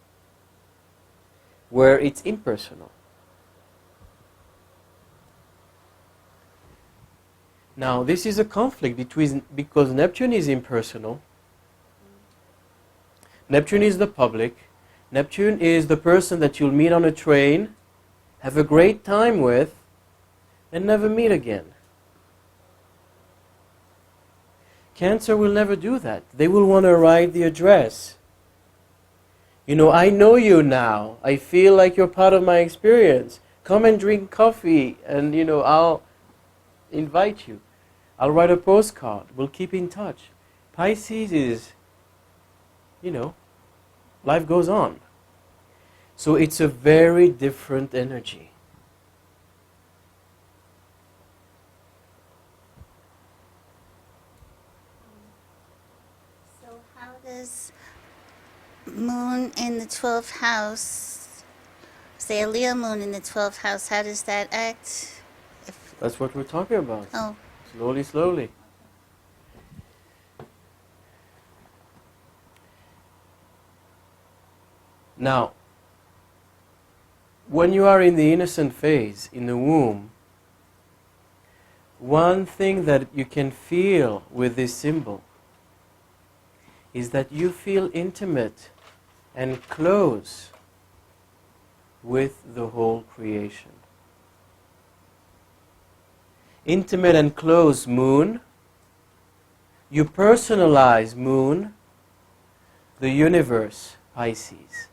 Speaker 1: where it's impersonal. Now, this is a conflict because Neptune is impersonal. Neptune is the public. Neptune is the person that you'll meet on a train, have a great time with, and never meet again. Cancer will never do that. They will want to write the address. I know you now. I feel like you're part of my experience. Come and drink coffee and, I'll invite you. I'll write a postcard. We'll keep in touch. Pisces is, life goes on. So it's a very different energy.
Speaker 5: So how does moon in the 12th house, say a Leo moon in the 12th house, how does that act?
Speaker 1: That's what we're talking about.
Speaker 5: Oh,
Speaker 1: Slowly, slowly. Now, when you are in the innocent phase, in the womb, one thing that you can feel with this symbol is that you feel intimate and close with the whole creation. Intimate and close moon. You personalize moon, the universe, Pisces.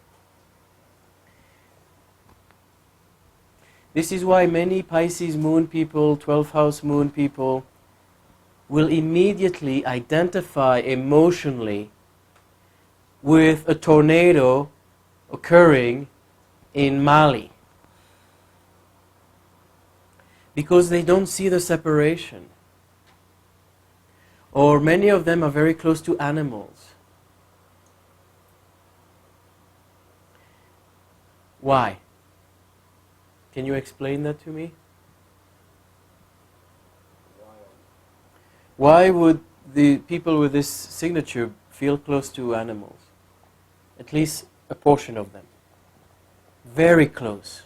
Speaker 1: This is why many Pisces moon people, 12th house moon people, will immediately identify emotionally with a tornado occurring in Mali, because they don't see the separation. Or many of them are very close to animals. Why? Can you explain that to me? Why would the people with this signature feel close to animals? At least a portion of them. Very close.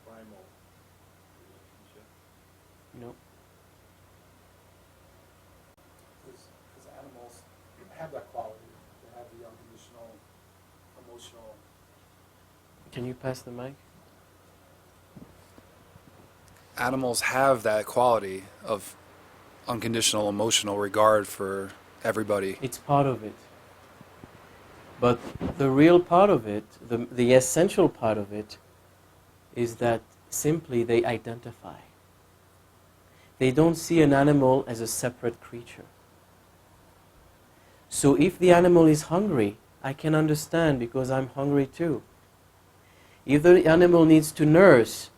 Speaker 3: Primal relationship.
Speaker 1: No.
Speaker 6: Because animals have that quality. They have the unconditional, emotional.
Speaker 1: Can you pass the mic?
Speaker 6: Animals have that quality of unconditional emotional regard for everybody.
Speaker 1: It's part of it. But the real part of it, the essential part of it, is that simply they identify. They don't see an animal as a separate creature. So if the animal is hungry, I can understand because I'm hungry too. If the animal needs to nurse,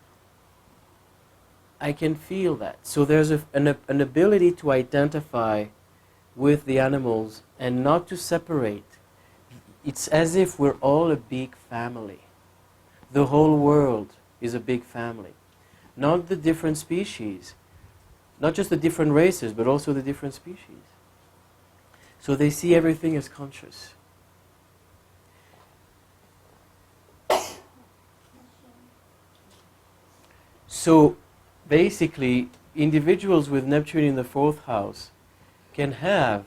Speaker 1: I can feel that. So there's an ability to identify with the animals and not to separate. It's as if we're all a big family. The whole world is a big family. Not the different species, not just the different races, but also the different species. So they see everything as conscious. So basically, individuals with Neptune in the 4th house can have,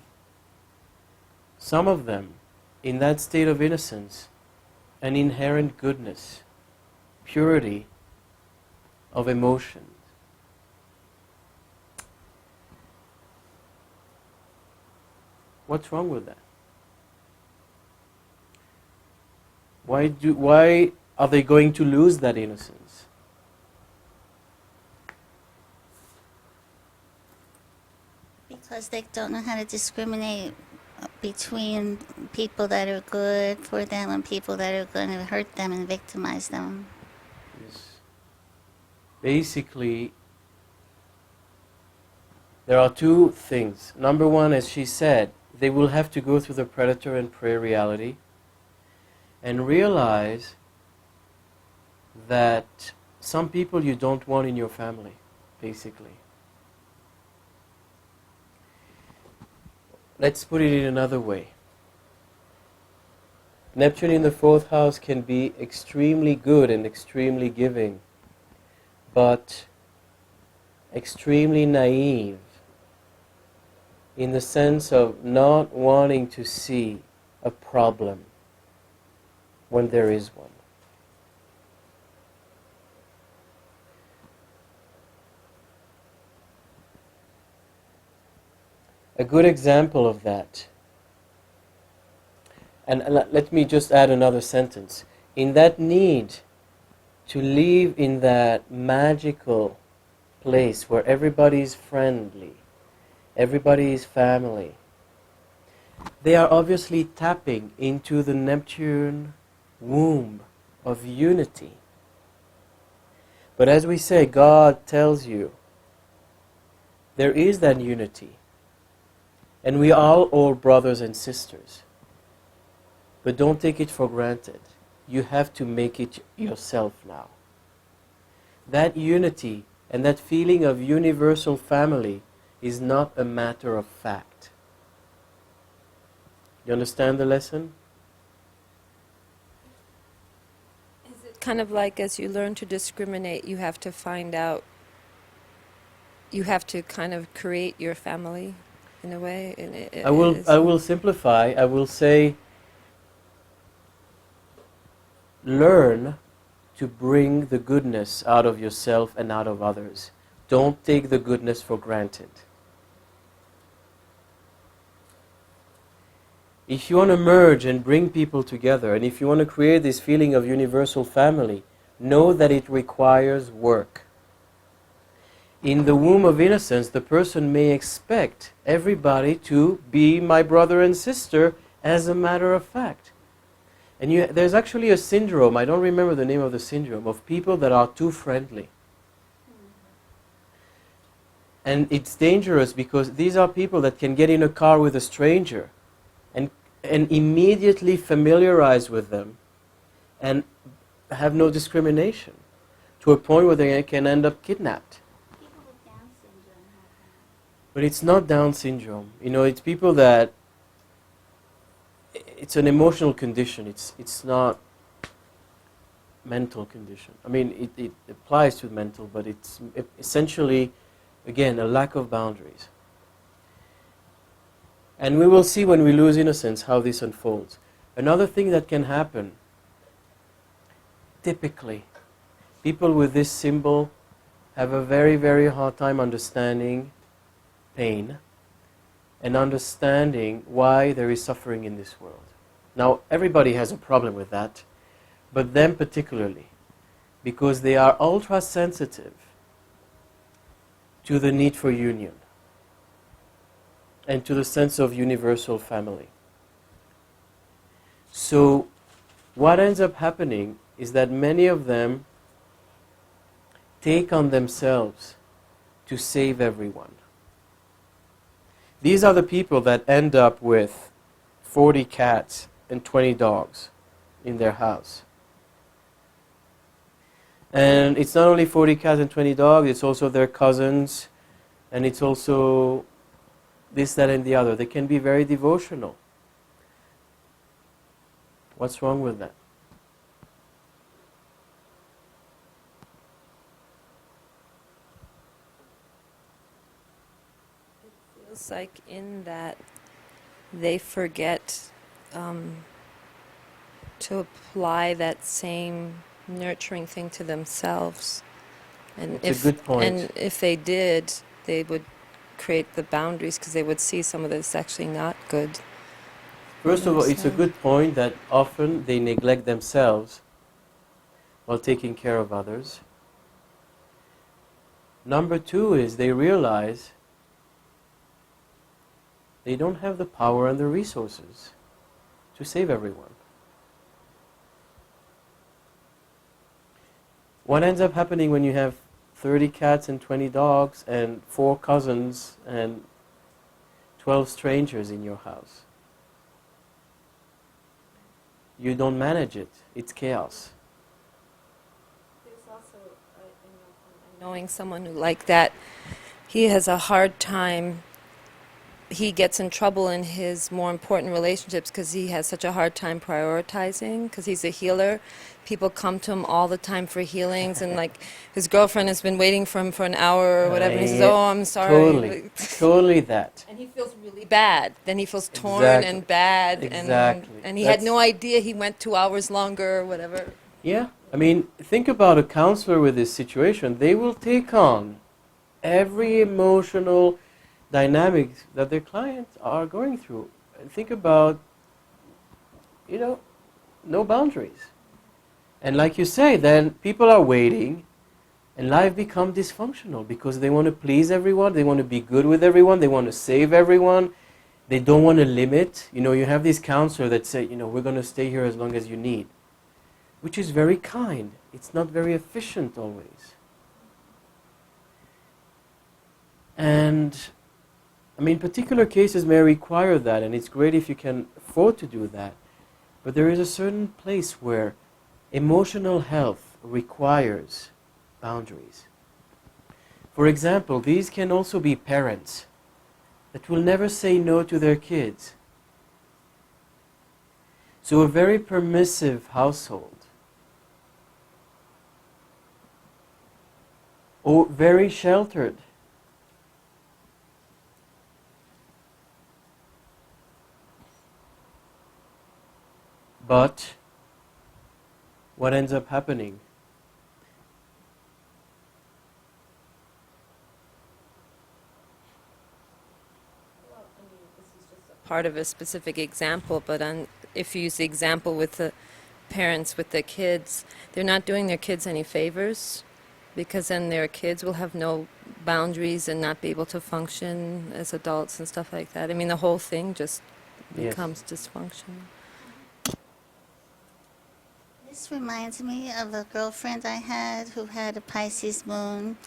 Speaker 1: some of them, in that state of innocence, an inherent goodness, purity of emotions. What's wrong with that? Why are they going to lose that innocence?
Speaker 5: Because they don't know how to discriminate between people that are good for them and people that are going to hurt them and victimize them.
Speaker 1: Yes. Basically, there are two things. Number one, as she said, they will have to go through the predator and prey reality and realize that some people you don't want in your family, basically. Let's put it in another way. Neptune in the 4th house can be extremely good and extremely giving, but extremely naive in the sense of not wanting to see a problem when there is one. A good example of that, and let me just add another sentence. In that need to live in that magical place where everybody is friendly, everybody is family, they are obviously tapping into the Neptune womb of unity. But as we say, God tells you, there is that unity. And we are all brothers and sisters. But don't take it for granted. You have to make it yourself now. That unity and that feeling of universal family is not a matter of fact. You understand the lesson?
Speaker 2: kind of like as you learn to discriminate, you have to find out, you have to kind of create your family in a way. And
Speaker 1: I will simplify. I will say, learn to bring the goodness out of yourself and out of others. Don't take the goodness for granted. If you want to merge and bring people together, and if you want to create this feeling of universal family, know that it requires work. In the womb of innocence, the person may expect everybody to be my brother and sister as a matter of fact. And there's actually a syndrome, I don't remember the name of the syndrome, of people that are too friendly. And it's dangerous because these are people that can get in a car with a stranger and immediately familiarize with them and have no discrimination to a point where they can end up kidnapped.
Speaker 5: People with Down syndrome have that.
Speaker 1: But it's not Down syndrome. You know, it's people that it's an emotional condition. It's not mental condition. I mean, it applies to mental, but it's essentially, again, a lack of boundaries. And we will see when we lose innocence how this unfolds. Another thing that can happen, typically, people with this symbol have a very, very hard time understanding pain and understanding why there is suffering in this world. Now, everybody has a problem with that, but them particularly, because they are ultra sensitive to the need for union and to the sense of universal family. So what ends up happening is that many of them take on themselves to save everyone. These are the people that end up with 40 cats and 20 dogs in their house. And it's not only 40 cats and 20 dogs, it's also their cousins, and it's also this, that, and the other. They can be very devotional. What's wrong with that?
Speaker 2: It feels like in that they forget to apply that same nurturing thing to themselves. And
Speaker 1: That's a good point.
Speaker 2: And if they did, they would create the boundaries because they would see some of this actually not good.
Speaker 1: First of all, it's a good point that often they neglect themselves while taking care of others. Number two is they realize they don't have the power and the resources to save everyone. What ends up happening when you have 30 cats and 20 dogs and 4 cousins and 12 strangers in your house? You don't manage it. It's chaos.
Speaker 2: There's also, knowing someone who like that, he has a hard time. He gets in trouble in his more important relationships because he has such a hard time prioritizing because he's a healer. People come to him all the time for healings, and like his girlfriend has been waiting for him for an hour or whatever, and he says, "Oh, I'm sorry."
Speaker 1: Totally that.
Speaker 2: And he feels really bad. Then he feels torn
Speaker 1: Exactly.
Speaker 2: and bad,
Speaker 1: Exactly.
Speaker 2: and he had no idea he went 2 hours longer or whatever.
Speaker 1: Yeah, I mean, think about a counselor with this situation. They will take on every emotional dynamics that their clients are going through. And think about, no boundaries. And like you say, then people are waiting and life becomes dysfunctional because they want to please everyone, they want to be good with everyone, they want to save everyone, they don't want to limit. You have these counselors that say, we're going to stay here as long as you need, which is very kind. It's not very efficient always. And particular cases may require that, and it's great if you can afford to do that. But there is a certain place where emotional health requires boundaries. For example, these can also be parents that will never say no to their kids. So a very permissive household or very sheltered. But what ends up happening?
Speaker 2: Part of a specific example, but if you use the example with the parents with their kids, they're not doing their kids any favors, because then their kids will have no boundaries and not be able to function as adults and stuff like that. I mean, the whole thing just
Speaker 1: Yes.
Speaker 2: becomes dysfunctional.
Speaker 5: This reminds me of a girlfriend I had who had a Pisces moon,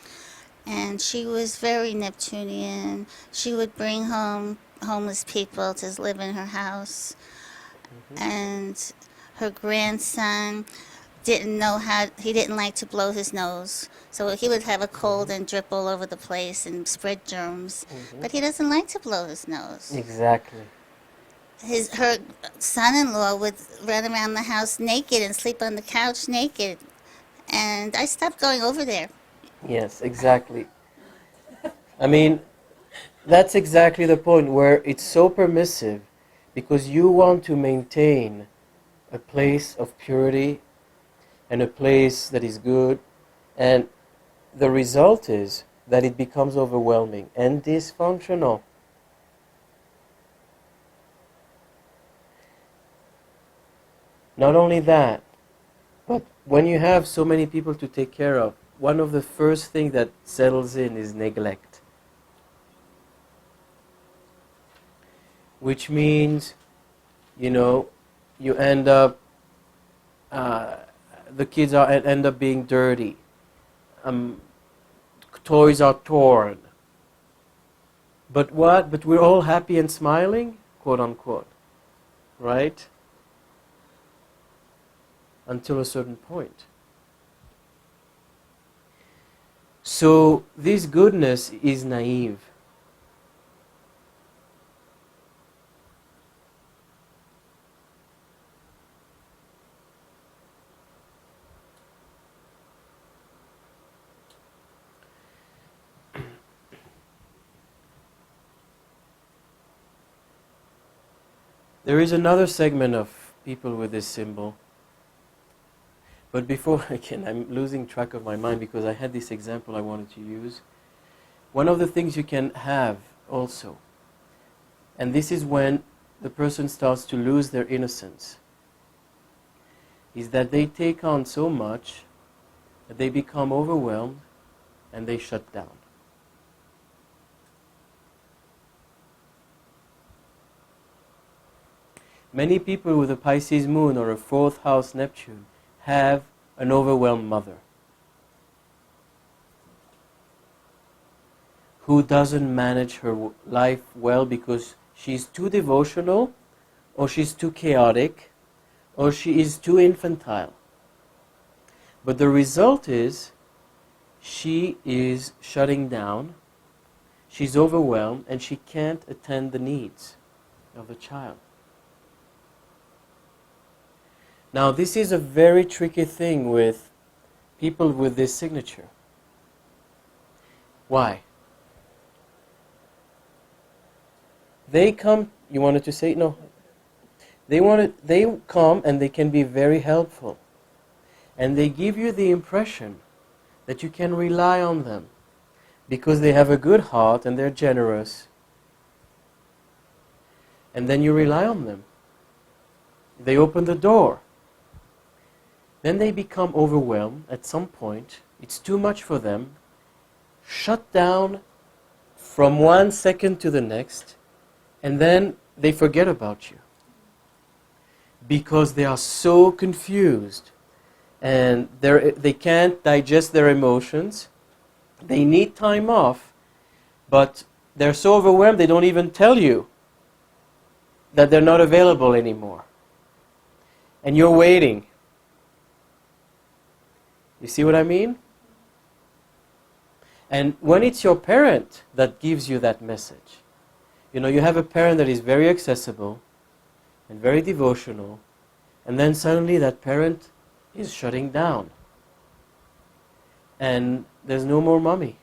Speaker 5: and she was very Neptunian. She would bring home homeless people to live in her house, and her grandson didn't know how, he didn't like to blow his nose, so he would have a cold and drip all over the place and spread germs, but he doesn't like to blow his nose.
Speaker 1: Exactly.
Speaker 5: Her son-in-law would run around the house naked and sleep on the couch naked, and I stopped going over there.
Speaker 1: Yes, exactly. I mean, that's exactly the point where it's so permissive because you want to maintain a place of purity and a place that is good, and the result is that it becomes overwhelming and dysfunctional. Not only that, but when you have so many people to take care of, one of the first things that settles in is neglect. Which means, you end up, the kids end up being dirty. Toys are torn. But what? But we're all happy and smiling, quote unquote, right? Until a certain point. So this goodness is naive. There is another segment of people with this symbol. But before, again, I'm losing track of my mind because I had this example I wanted to use. One of the things you can have also, and this is when the person starts to lose their innocence, is that they take on so much that they become overwhelmed and they shut down. Many people with a Pisces moon or a fourth house Neptune have an overwhelmed mother who doesn't manage her life well because she's too devotional, or she's too chaotic, or she is too infantile. But the result is she is shutting down, she's overwhelmed, and she can't attend the needs of the child. Now, this is a very tricky thing with people with this signature. Why? They come, you wanted to say? No. They come and they can be very helpful. And they give you the impression that you can rely on them because they have a good heart and they're generous. And then you rely on them. They open the door. Then they become overwhelmed at some point. It's too much for them. Shut down from 1 second to the next. And then they forget about you. Because they are so confused. And they can't digest their emotions. They need time off. But they're so overwhelmed they don't even tell you that they're not available anymore. And you're waiting. You see what I mean? And when it's your parent that gives you that message, you have a parent that is very accessible and very devotional, and then suddenly that parent is shutting down. And there's no more mommy.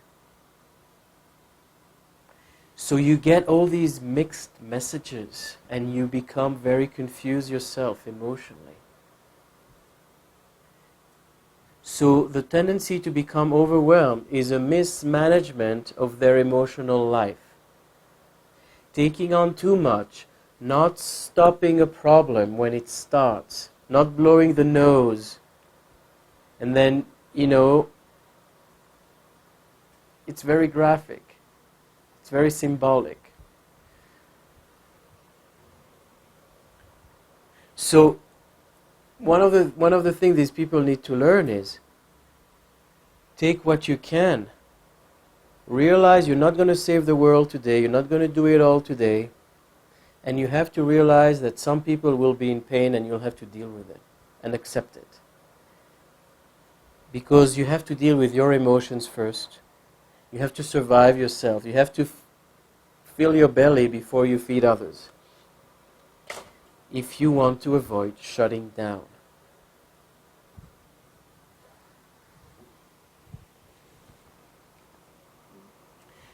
Speaker 1: So you get all these mixed messages and you become very confused yourself emotionally. So the tendency to become overwhelmed is a mismanagement of their emotional life. Taking on too much, not stopping a problem when it starts, not blowing the nose, and then, it's very graphic, it's very symbolic. So one of the things these people need to learn is take what you can. Realize you're not going to save the world today, you're not going to do it all today, and you have to realize that some people will be in pain and you'll have to deal with it and accept it. Because you have to deal with your emotions first. You have to survive yourself. You have to fill your belly before you feed others, if you want to avoid shutting down.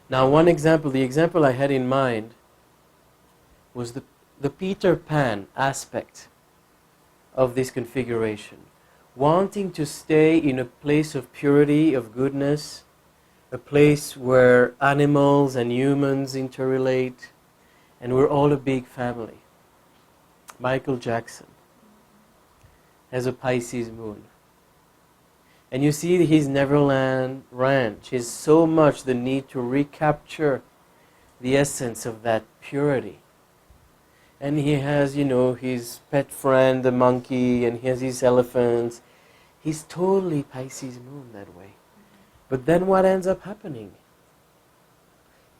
Speaker 1: Now, one example, the example I had in mind was the Peter Pan aspect of this configuration. Wanting to stay in a place of purity, of goodness, a place where animals and humans interrelate, and we're all a big family. Michael Jackson has a Pisces moon. And you see his Neverland Ranch is so much the need to recapture the essence of that purity. And he has, his pet friend, the monkey, and he has his elephants. He's totally Pisces moon that way. But then what ends up happening?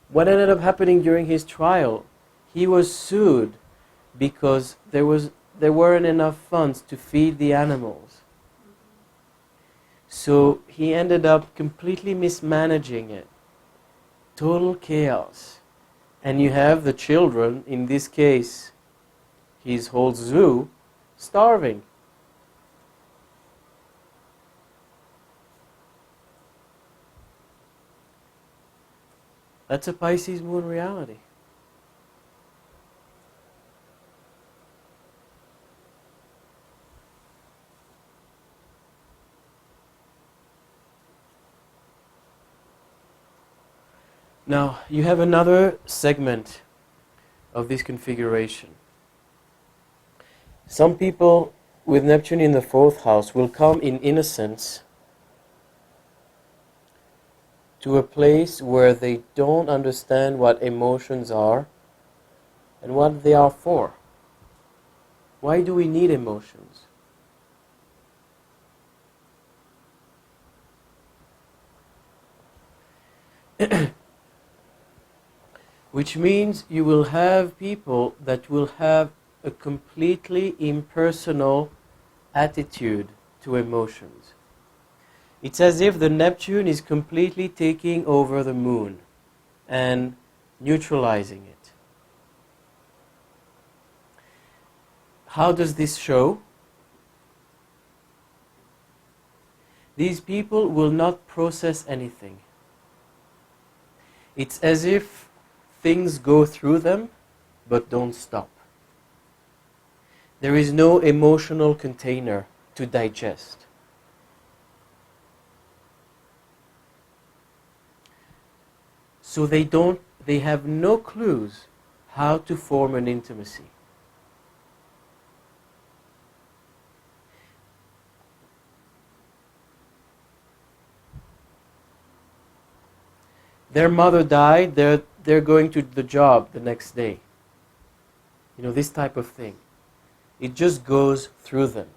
Speaker 1: What ended up happening during his trial? He was sued because there weren't enough funds to feed the animals. So he ended up completely mismanaging it. Total chaos. And you have the children, in this case, his whole zoo, starving. That's a Pisces moon reality. Now, you have another segment of this configuration. Some people with Neptune in the 4th house will come in innocence to a place where they don't understand what emotions are and what they are for. Why do we need emotions? Which means you will have people that will have a completely impersonal attitude to emotions. It's as if the Neptune is completely taking over the moon and neutralizing it. How does this show? These people will not process anything. It's as if things go through them, but don't stop. There is no emotional container to digest. So they have no clues how to form an intimacy. Their mother died, they're going to the job the next day. This type of thing. It just goes through them.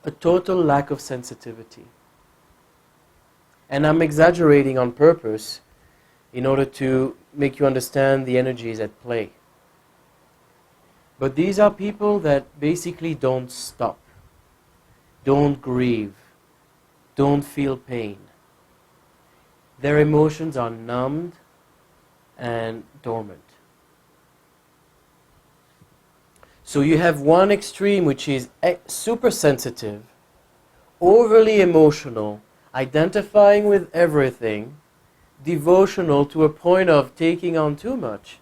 Speaker 1: A total lack of sensitivity. And I'm exaggerating on purpose in order to make you understand the energies at play. But these are people that basically don't stop, don't grieve, don't feel pain. Their emotions are numbed and dormant. So you have one extreme which is super sensitive, overly emotional. identifying with everything, devotional to a point of taking on too much.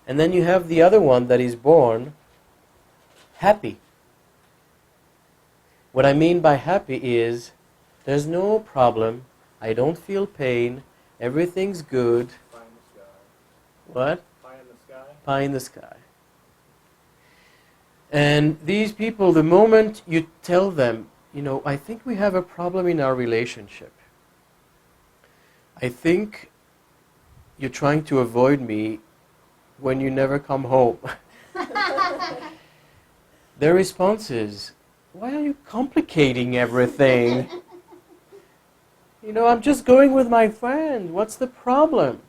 Speaker 1: And then you have the other one that is born happy. What I mean by happy is there's no problem, I don't feel pain, everything's good.
Speaker 3: Pie in the sky.
Speaker 1: What?
Speaker 3: Pie in the sky.
Speaker 1: Pie in the sky. And these people, the moment you tell them, you know, I think we have a problem in our relationship. I think you're trying to avoid me when you never come home. Their response is, why are you complicating everything? You know, I'm just going with my friend. What's the problem?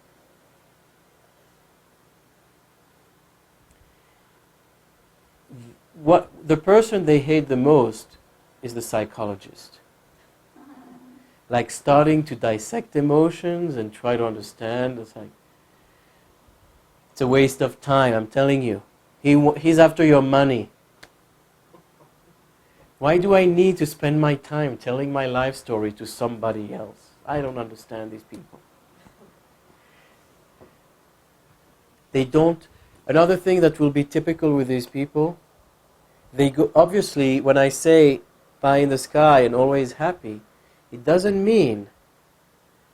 Speaker 1: What the person they hate the most is the psychologist. Like starting to dissect emotions and try to understand. It's like, it's a waste of time, I'm telling you. He's after your money. Why do I need to spend my time telling my life story to somebody else? I don't understand these people. They don't. Another thing that will be typical with these people, they go, obviously, when I say pie in the sky and always happy, it doesn't mean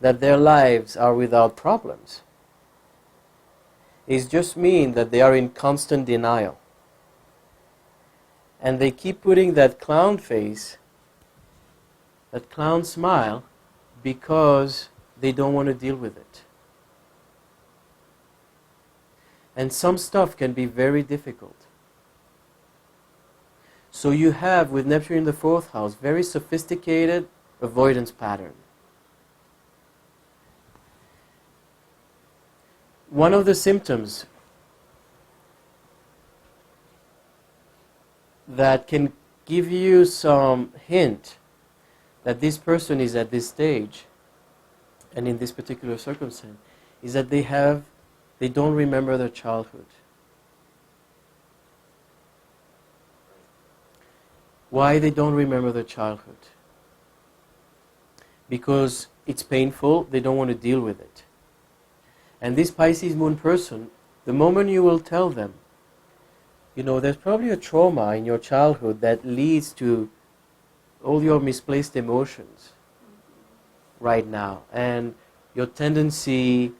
Speaker 1: that their lives are without problems. It just means that they are in constant denial. And they keep putting that clown face, that clown smile, because they don't want to deal with it. And some stuff can be very difficult. So you have, with Neptune in the 4th house, very sophisticated avoidance pattern. One of the symptoms that can give you some hint that this person is at this stage and in this particular circumstance is that they don't remember their childhood. Why they don't remember their childhood? Because it's painful, they don't want to deal with it. And this Pisces moon person, the moment you will tell them, you know, there's probably a trauma in your childhood that leads to all your misplaced emotions right now. And your tendency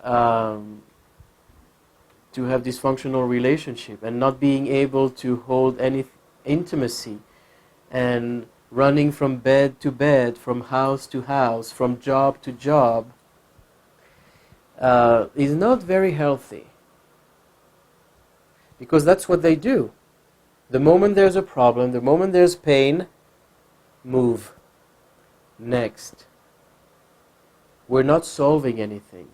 Speaker 1: to have dysfunctional relationship and not being able to hold any intimacy and running from bed to bed, from house to house, from job to job is not very healthy. Because that's what they do. The moment there's a problem, the moment there's pain, move. Next. We're not solving anything.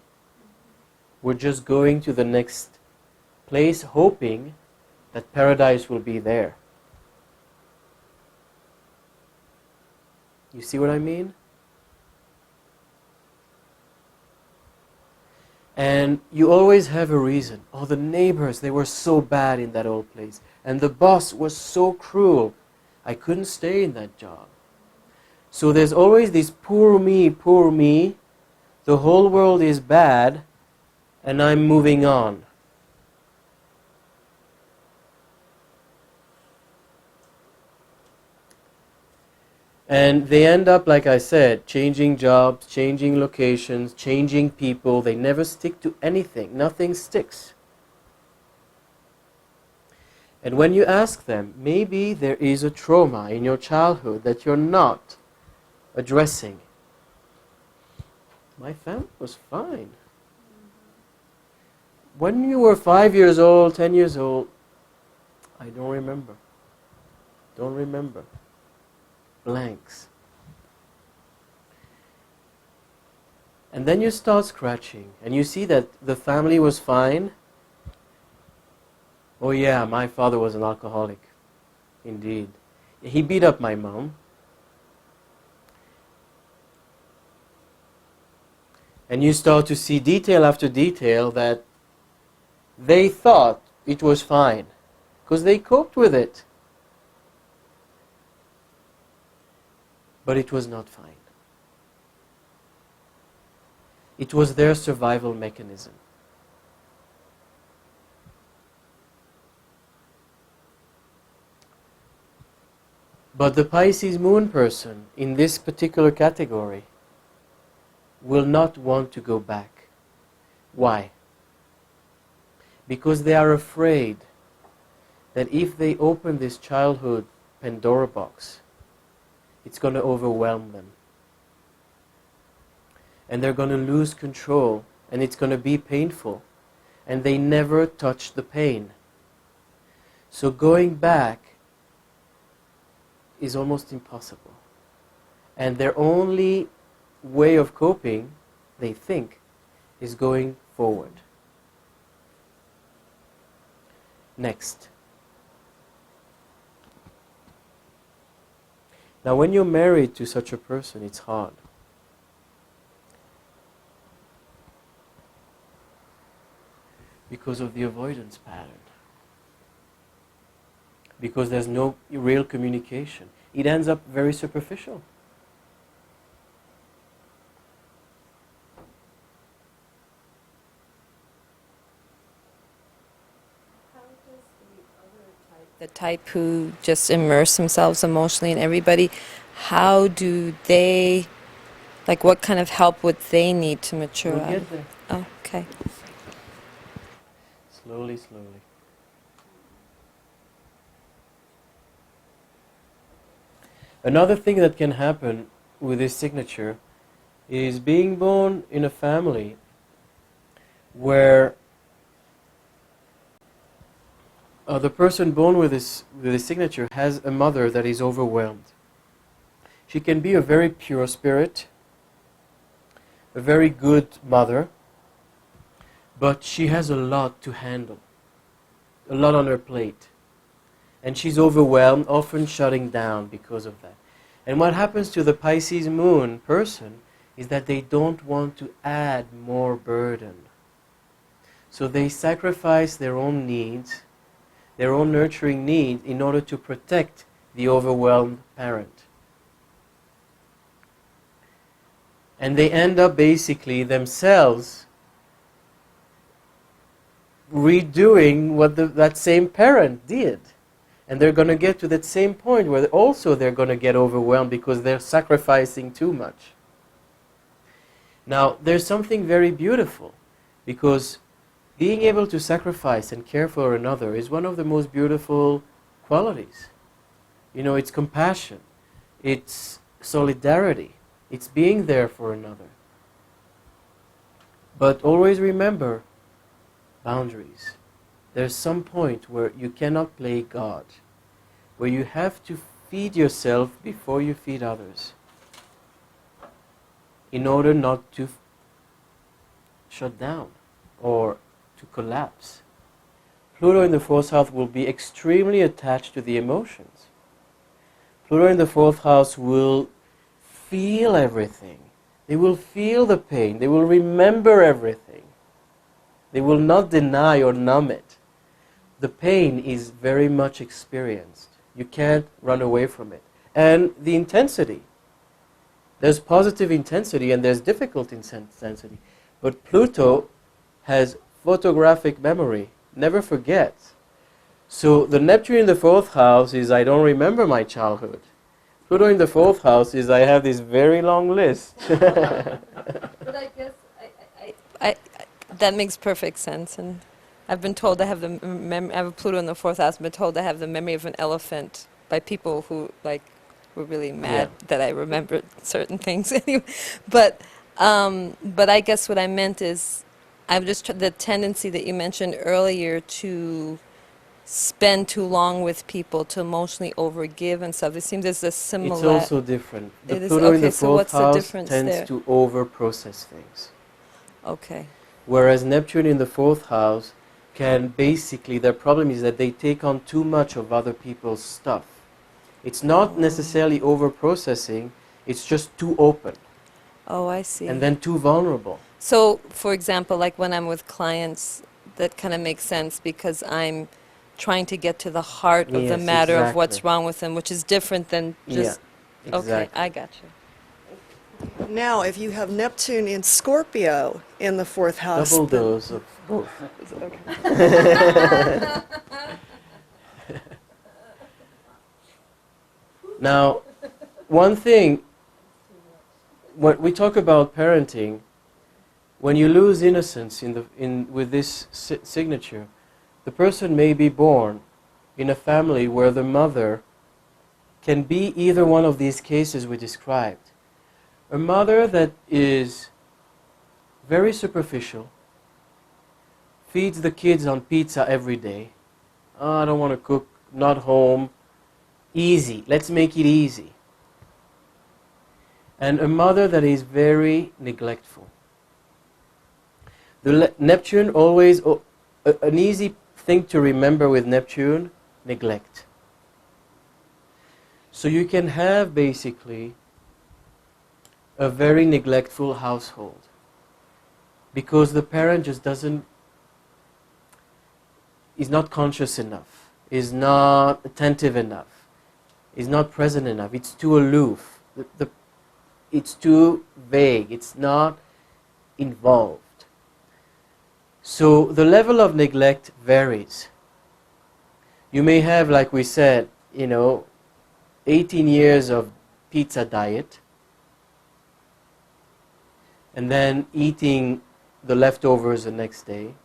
Speaker 1: We're just going to the next place, hoping that paradise will be there. You see what I mean? And you always have a reason. Oh, the neighbors, they were so bad in that old place. And the boss was so cruel. I couldn't stay in that job. So there's always this poor me, poor me. The whole world is bad, and I'm moving on. And they end up, like I said, changing jobs, changing locations, changing people. They never stick to anything. Nothing sticks. And when you ask them, maybe there is a trauma in your childhood that you're not addressing. My family was fine. When you were 5 years old, 10 years old, I don't remember. Don't remember. Blanks. And then you start scratching and you see that the family was fine. Oh yeah, my father was an alcoholic. Indeed. He beat up my mom. And you start to see detail after detail that they thought it was fine because they coped with it. but it was not fine. It was their survival mechanism. But the Pisces moon person in this particular category will not want to go back. Why? Because they are afraid that if they open this childhood Pandora box, it's going to overwhelm them. And they're going to lose control, and it's going to be painful. And they never touch the pain. So going back is almost impossible. And their only way of coping, they think, is going forward. Next. Now, when you're married to such a person, it's hard. Because of the avoidance pattern. Because there's no real communication. It ends up very superficial.
Speaker 2: The type who just immerse themselves emotionally in everybody, how do they, like what kind of help would they need to mature
Speaker 1: We'll
Speaker 2: out
Speaker 1: get
Speaker 2: of?
Speaker 1: there.
Speaker 2: Oh, okay.
Speaker 1: Slowly, slowly. Another thing that can happen with this signature is being born in a family where the person born with this signature has a mother that is overwhelmed. She can be a very pure spirit, a very good mother, but she has a lot to handle, a lot on her plate. And she's overwhelmed, often shutting down because of that. And what happens to the Pisces moon person is that they don't want to add more burden. So they sacrifice their own needs, their own nurturing needs, in order to protect the overwhelmed parent. And they end up basically themselves redoing what that same parent did. And they're going to get to that same point where also they're going to get overwhelmed because they're sacrificing too much. Now, there's something very beautiful, because being able to sacrifice and care for another is one of the most beautiful qualities. You know, it's compassion, it's solidarity, it's being there for another. But always remember boundaries. There's some point where you cannot play God, where you have to feed yourself before you feed others, in order not to shut down or to collapse. Pluto in the fourth house will be extremely attached to the emotions. Pluto in the fourth house will feel everything. They will feel the pain. They will remember everything. They will not deny or numb it. The pain is very much experienced. You can't run away from it. And the intensity. There's positive intensity and there's difficult intensity. But Pluto has photographic memory. Never forgets. So the Neptune in the fourth house is I don't remember my childhood. Pluto in the fourth house is I have this very long list.
Speaker 2: But I guess that makes perfect sense. And I've been told I have I have a Pluto in the fourth house. I've been told I have the memory of an elephant by people who were really mad that I remembered certain things. Anyway, but I guess what I meant is I'm just the tendency that you mentioned earlier to spend too long with people, to emotionally overgive and stuff. It seems there's a similar.
Speaker 1: It's also different. The
Speaker 2: It is-
Speaker 1: Pluto in
Speaker 2: okay,
Speaker 1: the
Speaker 2: so
Speaker 1: fourth
Speaker 2: what's the
Speaker 1: house
Speaker 2: difference
Speaker 1: tends
Speaker 2: there?
Speaker 1: to over-process things.
Speaker 2: Okay.
Speaker 1: Whereas Neptune in the fourth house can basically, their problem is that they take on too much of other people's stuff. It's not necessarily over-processing, it's just too open
Speaker 2: Oh, I see.
Speaker 1: and then too vulnerable.
Speaker 2: So, for example, like when I'm with clients, that kind of makes sense because I'm trying to get to the heart of the
Speaker 1: Yes,
Speaker 2: matter of what's
Speaker 1: exactly.
Speaker 2: wrong with them, which is different than just
Speaker 1: Exactly.
Speaker 2: Okay, I got you.
Speaker 4: Now, if you have Neptune in Scorpio in the fourth house,
Speaker 1: Double
Speaker 4: then-
Speaker 1: dose of both.
Speaker 4: Okay.
Speaker 1: Now, one thing, when we talk about parenting, when you lose innocence with this signature, the person may be born in a family where the mother can be either one of these cases we described. A mother that is very superficial, feeds the kids on pizza every day. Oh, I don't want to cook, not home. Easy, let's make it easy. And a mother that is very neglectful. The Neptune always, an easy thing to remember with Neptune, neglect. So you can have basically a very neglectful household because the parent just is not conscious enough, is not attentive enough, is not present enough, it's too aloof, it's too vague, it's not involved. So the level of neglect varies. You may have, like we said, 18 years of pizza diet, and then eating the leftovers the next day.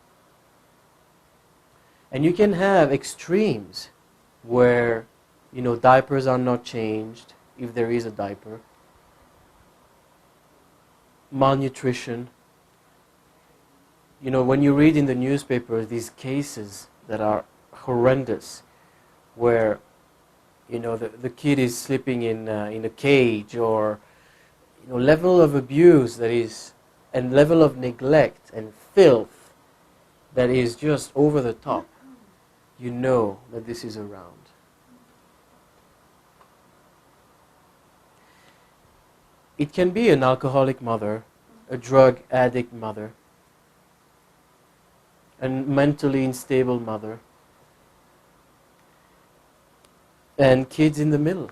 Speaker 1: And you can have extremes where, diapers are not changed, if there is a diaper. Malnutrition. When you read in the newspaper these cases that are horrendous, where, the kid is sleeping in a cage, or, level of abuse that is, and level of neglect and filth that is just over the top, you know that this is around. It can be an alcoholic mother, a drug addict mother, a mentally unstable mother, and kids in the middle.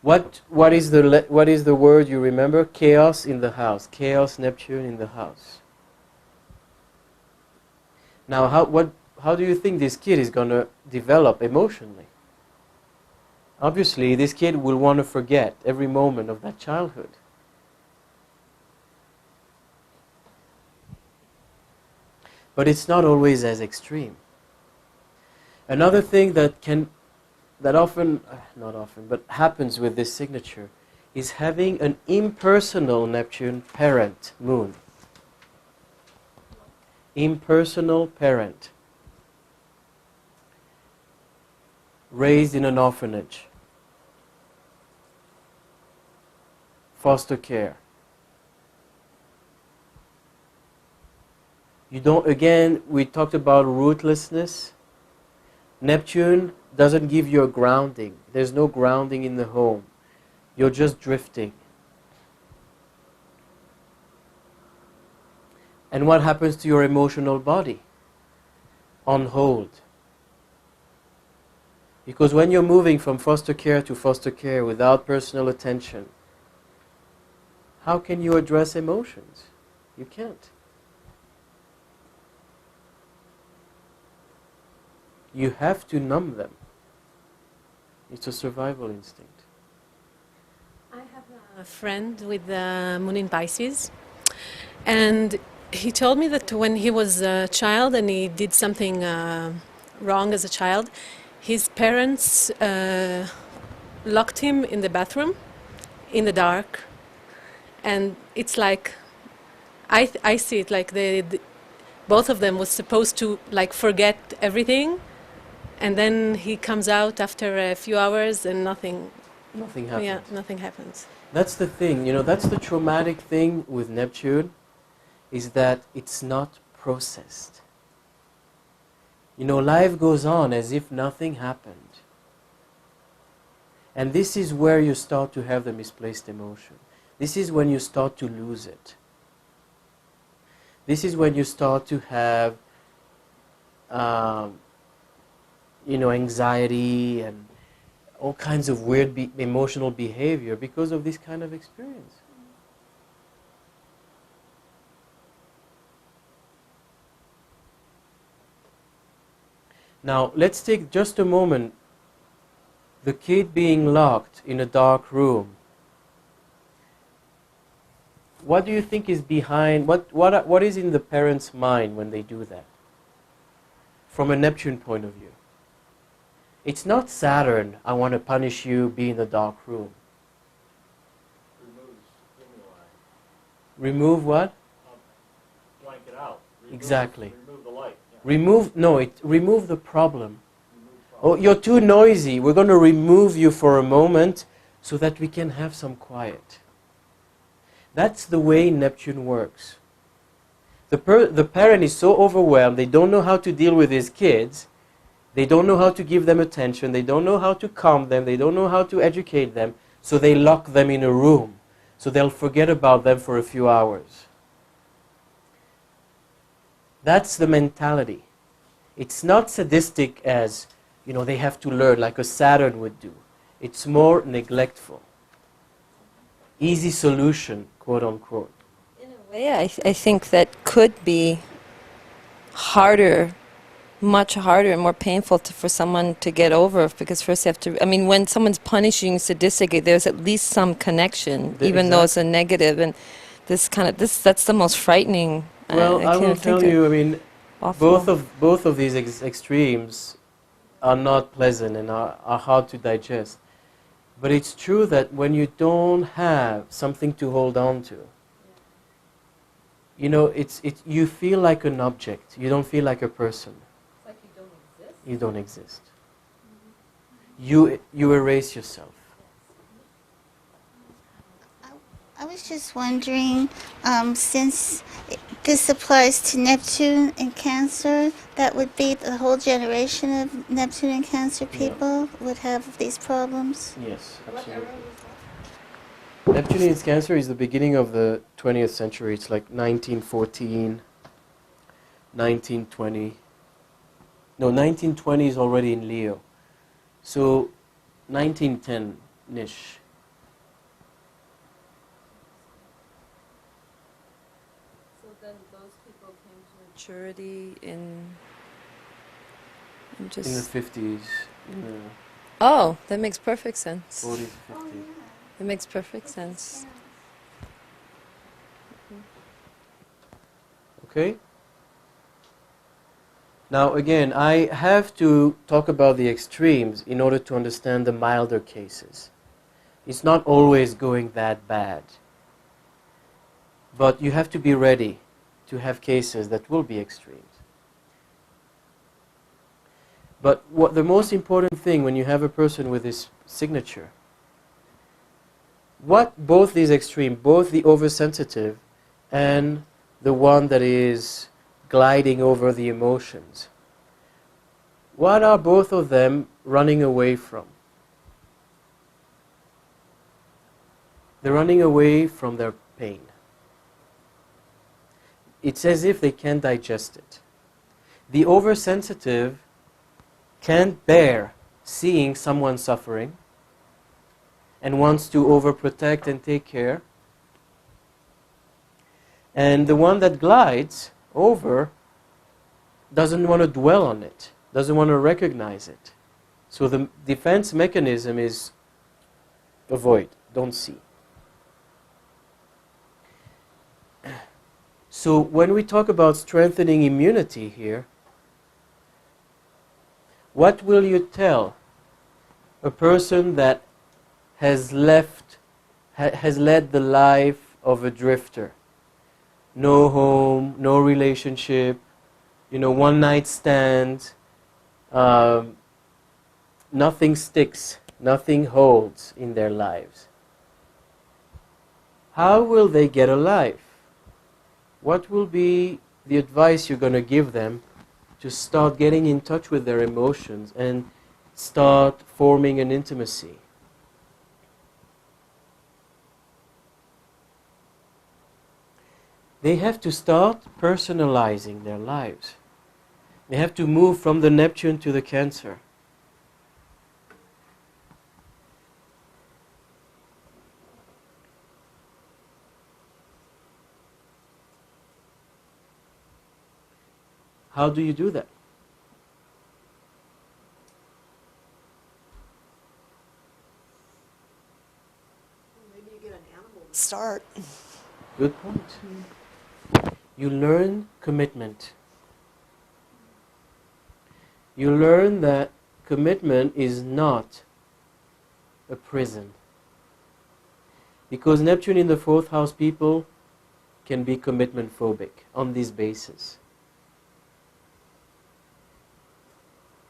Speaker 1: What is the word you remember? Chaos in the house. Chaos, Neptune in the house. Now, how do you think this kid is going to develop emotionally? Obviously, this kid will want to forget every moment of that childhood. But it's not always as extreme. Another thing that happens with this signature is having an impersonal Neptune parent moon. Impersonal parent. Raised in an orphanage. Foster care. We talked about rootlessness. Neptune doesn't give you a grounding. There's no grounding in the home. You're just drifting. And what happens to your emotional body? On hold. Because when you're moving from foster care to foster care without personal attention, how can you address emotions? You can't. You have to numb them. It's a survival instinct.
Speaker 7: I have a friend with the moon in Pisces, and he told me that when he was a child and he did something wrong as a child, his parents locked him in the bathroom in the dark, and it's like I see it like both of them was supposed to forget everything, and then he comes out after a few hours and nothing
Speaker 1: happens.
Speaker 7: Yeah, nothing happens.
Speaker 1: That's the thing, that's the traumatic thing with Neptune, is that it's not processed. Life goes on as if nothing happened. And this is where you start to have the misplaced emotion. This is when you start to lose it. This is when you start to have, anxiety and all kinds of weird emotional behavior because of this kind of experience. Now, let's take just a moment the kid being locked in a dark room. What do you think is behind, what is in the parent's mind when they do that? From a Neptune point of view. It's not Saturn, I want to punish you, be in the dark room.
Speaker 3: Removes stimuli.
Speaker 1: Remove what?
Speaker 3: Blank it out.
Speaker 1: Exactly.
Speaker 3: Remove the light. Yeah.
Speaker 1: Remove the problem.
Speaker 3: Remove
Speaker 1: Oh, you're too noisy. We're going to remove you for a moment so that we can have some quiet. That's the way Neptune works. The parent is so overwhelmed, they don't know how to deal with his kids, they don't know how to give them attention, they don't know how to calm them, they don't know how to educate them, so they lock them in a room, so they'll forget about them for a few hours. That's the mentality. It's not sadistic as, they have to learn like a Saturn would do. It's more neglectful. Easy solution, quote unquote.
Speaker 2: In a way, I think that could be harder, much harder and more painful for someone to get over, because first you have to, when someone's punishing sadistically, there's at least some connection, even though it's a negative, and that's the most frightening.
Speaker 1: Well, I will tell you,
Speaker 2: awful.
Speaker 1: both of these extremes are not pleasant and are hard to digest. But it's true that when you don't have something to hold on to, you feel like an object. You don't feel like a person.
Speaker 2: It's like you don't exist.
Speaker 1: You don't exist. You erase yourself.
Speaker 5: I was just wondering, since this applies to Neptune and Cancer, that would be the whole generation of Neptune and Cancer people would have these problems?
Speaker 1: Yes, absolutely. Neptune in Cancer is the beginning of the 20th century. It's like 1914, 1920. No, 1920 is already in Leo. So 1910-ish.
Speaker 2: So then those people came to maturity in
Speaker 1: In the
Speaker 2: just...
Speaker 1: 50s,
Speaker 2: Oh, that makes perfect sense.
Speaker 1: 40s, 50s.
Speaker 2: It makes perfect sense.
Speaker 1: Okay? Now again, I have to talk about the extremes in order to understand the milder cases. It's not always going that bad. But you have to be ready to have cases that will be extremes. But what the most important thing when you have a person with this signature, what both these extremes, both the oversensitive and the one that is gliding over the emotions, what are both of them running away from? They're running away from their pain. It's as if they can't digest it. The oversensitive can't bear seeing someone suffering and wants to overprotect and take care. And the one that glides over doesn't want to dwell on it, doesn't want to recognize it. So the defense mechanism is avoid, don't see. So when we talk about strengthening immunity here, what will you tell a person that has led the life of a drifter? No home, no relationship, one night stand, nothing sticks, nothing holds in their lives. How will they get a life? What will be the advice you're going to give them to start getting in touch with their emotions and start forming an intimacy? They have to start personalizing their lives. They have to move from the Neptune to the Cancer. How do you do that?
Speaker 4: Maybe you get an animal to start.
Speaker 1: Good point. You learn commitment. You learn that commitment is not a prison. Because Neptune in the 4th house, people can be commitment phobic on this basis.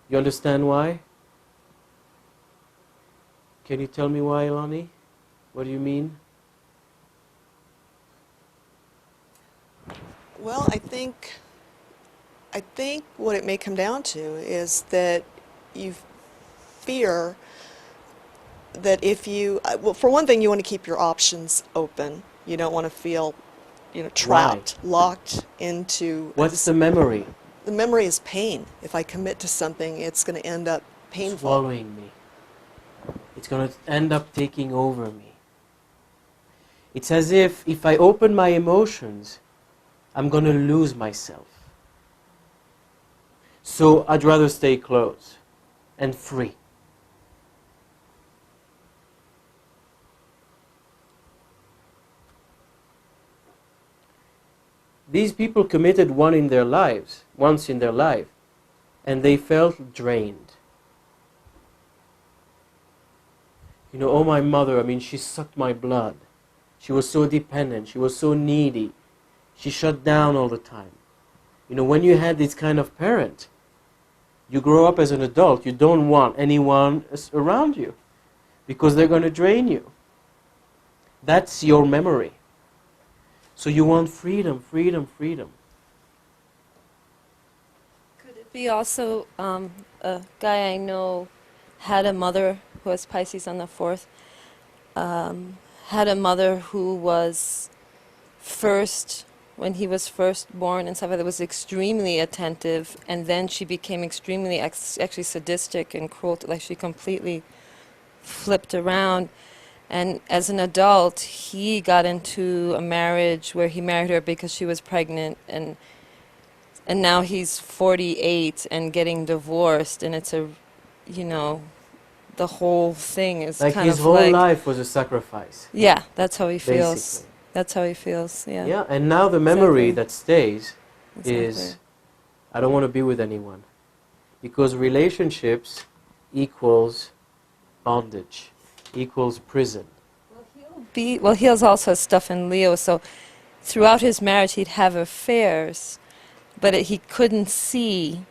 Speaker 1: You understand why? Can you tell me why, Ilani? What do you mean?
Speaker 4: Well, I think what it may come down to is that you fear that if you, well, for one thing, you want to keep your options open. You don't want to feel, trapped, locked into.
Speaker 1: What's the memory?
Speaker 4: The memory is pain. If I commit to something, it's going to end up painful.
Speaker 1: Swallowing me. It's going to end up taking over me. It's as if I open my emotions, I'm going to lose myself. So I'd rather stay close and free. These people committed once in their life, and they felt drained. Oh, my mother, she sucked my blood. She was so dependent. She was so needy. She shut down all the time. When you had this kind of parent, you grow up as an adult, you don't want anyone around you because they're going to drain you. That's your memory. So you want freedom, freedom, freedom.
Speaker 2: Could it be also a guy I know had a mother who was Pisces on the 4th, had a mother who was when he was first born and stuff, that was extremely attentive, and then she became extremely actually sadistic and cruel, like she completely flipped around. And as an adult, he got into a marriage where he married her because she was pregnant, and now he's 48 and getting divorced, and it's the whole thing is
Speaker 1: like
Speaker 2: kind
Speaker 1: his
Speaker 2: of
Speaker 1: whole
Speaker 2: like,
Speaker 1: life was a sacrifice.
Speaker 2: Yeah, that's how he feels.
Speaker 1: Basically.
Speaker 2: That's how he feels. Yeah.
Speaker 1: Yeah, and now the memory
Speaker 2: Exactly.
Speaker 1: that stays
Speaker 2: Exactly.
Speaker 1: is, I don't want to be with anyone, because relationships equals bondage, equals prison.
Speaker 2: He has also stuff in Leo, so throughout his marriage he'd have affairs, but he couldn't see,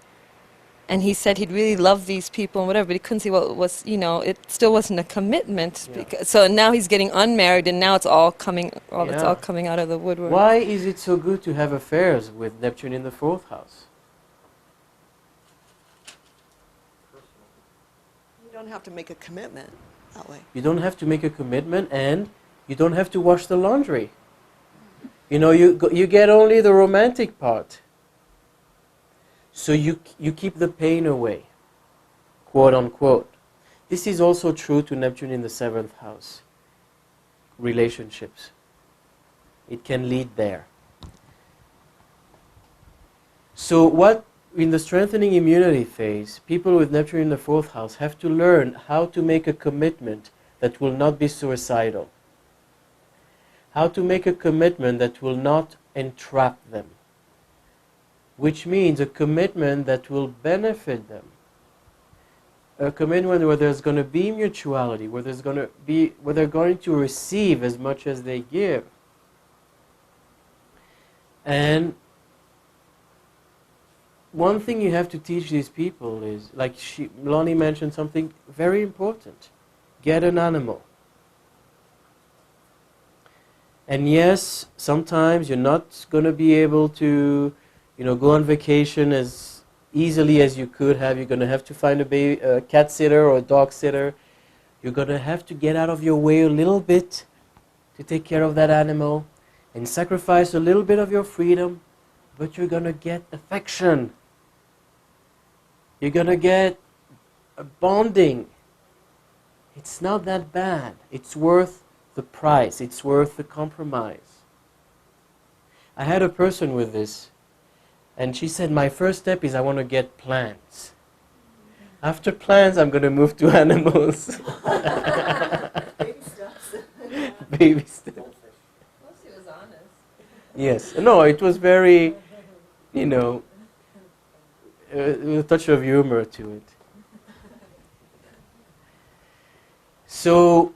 Speaker 2: and he said he'd really love these people and whatever, but he couldn't see what was, it still wasn't a commitment.
Speaker 1: Yeah.
Speaker 2: So now he's getting unmarried, and now it's all coming, it's
Speaker 1: Yeah.
Speaker 2: all coming out of the woodwork.
Speaker 1: Why is it so good to have affairs with Neptune in the 4th house?
Speaker 4: You don't have to make a commitment that way.
Speaker 1: You don't have to make a commitment, and you don't have to wash the laundry. You get only the romantic part. So you keep the pain away, quote unquote. This is also true to Neptune in the 7th house. Relationships. It can lead there. So what, in the strengthening immunity phase, people with Neptune in the 4th house have to learn how to make a commitment that will not be suicidal. How to make a commitment that will not entrap them. Which means a commitment that will benefit them. A commitment where there's going to be mutuality, where they're going to receive as much as they give. And one thing you have to teach these people is, like Lonnie mentioned something very important. Get an animal. And yes, sometimes you're not going to be able to go on vacation as easily as you could have. You're going to have to find a cat sitter or a dog sitter. You're going to have to get out of your way a little bit to take care of that animal and sacrifice a little bit of your freedom, but you're going to get affection. You're going to get a bonding. It's not that bad. It's worth the price. It's worth the compromise. I had a person with this. And she said, my first step is I want to get plants. After plants, I'm going to move to animals.
Speaker 2: Baby steps.
Speaker 1: Baby steps.
Speaker 2: Well, she was honest.
Speaker 1: Yes. No, it was very, you know, with a touch of humor to it. So,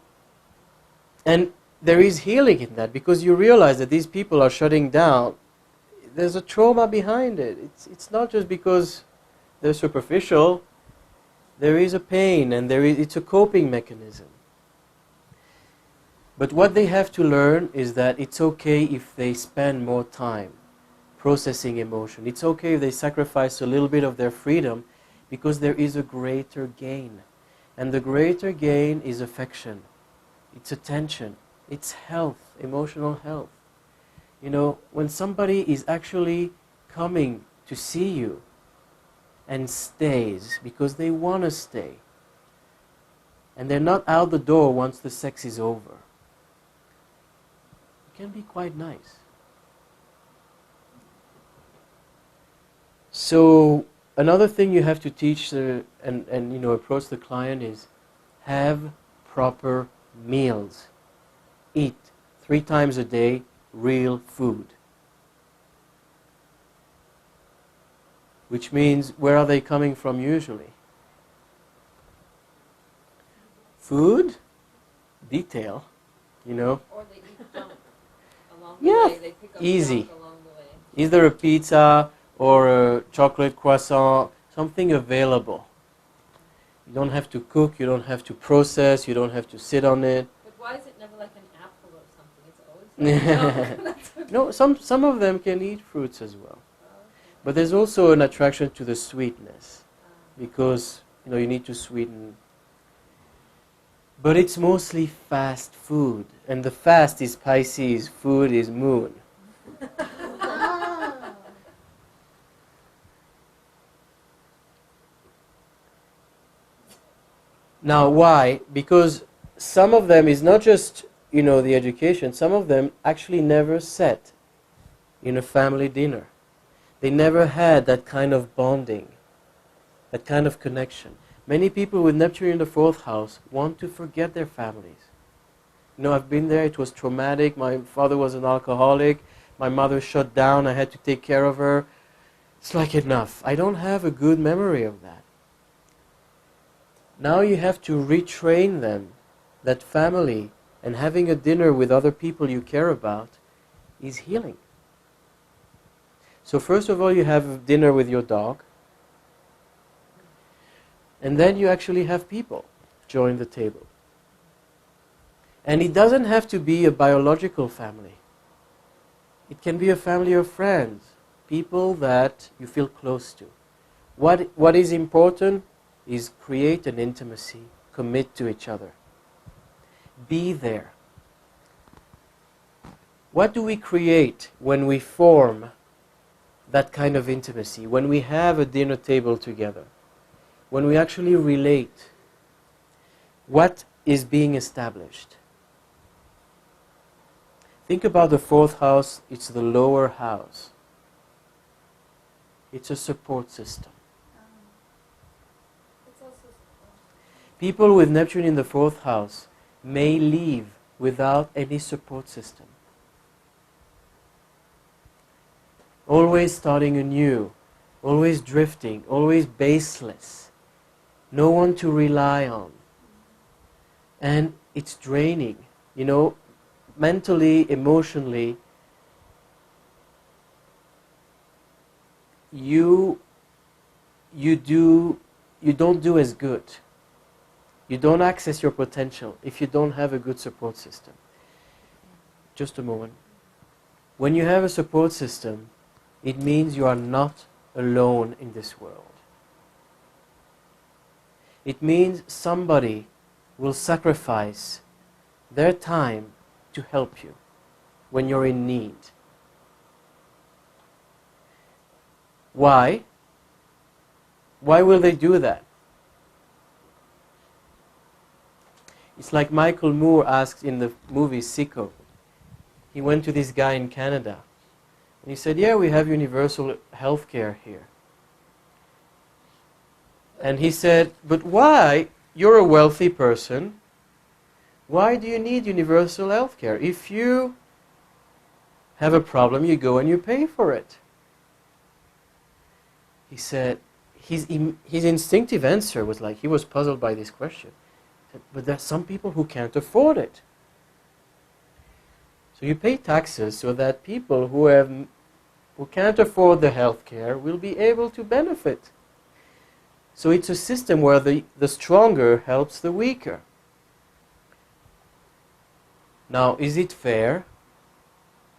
Speaker 1: and there is healing in that, because you realize that these people are shutting down. There's a trauma behind it. It's not just because they're superficial. There is a pain, and it's a coping mechanism. But what they have to learn is that it's okay if they spend more time processing emotion. It's okay if they sacrifice a little bit of their freedom, because there is a greater gain. And the greater gain is affection. It's attention. It's health, emotional health. You know, when somebody is actually coming to see you and stays because they want to stay, and they're not out the door once the sex is over, it can be quite nice. So another thing you have to teach and you know, approach the client is have proper meals. Eat 3 times a day real food. Which means, where are they coming from usually? Food, detail, you know.
Speaker 2: Or they eat junk along
Speaker 1: Yeah,
Speaker 2: the way. They pick up
Speaker 1: easy.
Speaker 2: junk along the way.
Speaker 1: Either a pizza or a chocolate croissant, something available. You don't have to cook, you don't have to process, you don't have to sit on it.
Speaker 2: But why is it never like an apple or something? It's always like junk.
Speaker 1: No, some of them can eat fruits as well. But there's also an attraction to the sweetness, because you know, you need to sweeten. But it's mostly fast food, and the fast is Pisces, food is moon. Now, why? Because some of them is not just, you know, the education. Some of them actually never sat in a family dinner. They never had that kind of bonding, that kind of connection. Many people with Neptune in the 4th house want to forget their families. You know, I've been there, it was traumatic. My father was an alcoholic. My mother shut down, I had to take care of her. It's like, enough. I don't have a good memory of that. Now you have to retrain them that family and having a dinner with other people you care about is healing. So first of all, you have dinner with your dog, and then you actually have people join the table. And it doesn't have to be a biological family. It can be a family of friends, people that you feel close to. What is important is create an intimacy, commit to each other. Be there. What do we create when we form that kind of intimacy, when we have a dinner table together, when we actually relate? What is being established? Think about the 4th house, it's the lower house. It's a support system. People with Neptune in the 4th house may leave without any support system. Always starting anew, always drifting, always baseless. No one to rely on. And it's draining, you know, mentally, emotionally. You don't do as good. You don't access your potential if you don't have a good support system. Just a moment. When you have a support system, it means you are not alone in this world. It means somebody will sacrifice their time to help you when you're in need. Why? Why will they do that? It's like Michael Moore asks in the movie Sicko. He went to this guy in Canada And he said, yeah, we have universal health care here. And he said, but why? You're a wealthy person. Why do you need universal health care? If you have a problem, you go and you pay for it. He said, his instinctive answer was like, he was puzzled by this question. He said, but there's some people who can't afford it. So you pay taxes so that people who can't afford the health care will be able to benefit. So it's a system where the stronger helps the weaker. Now, is it fair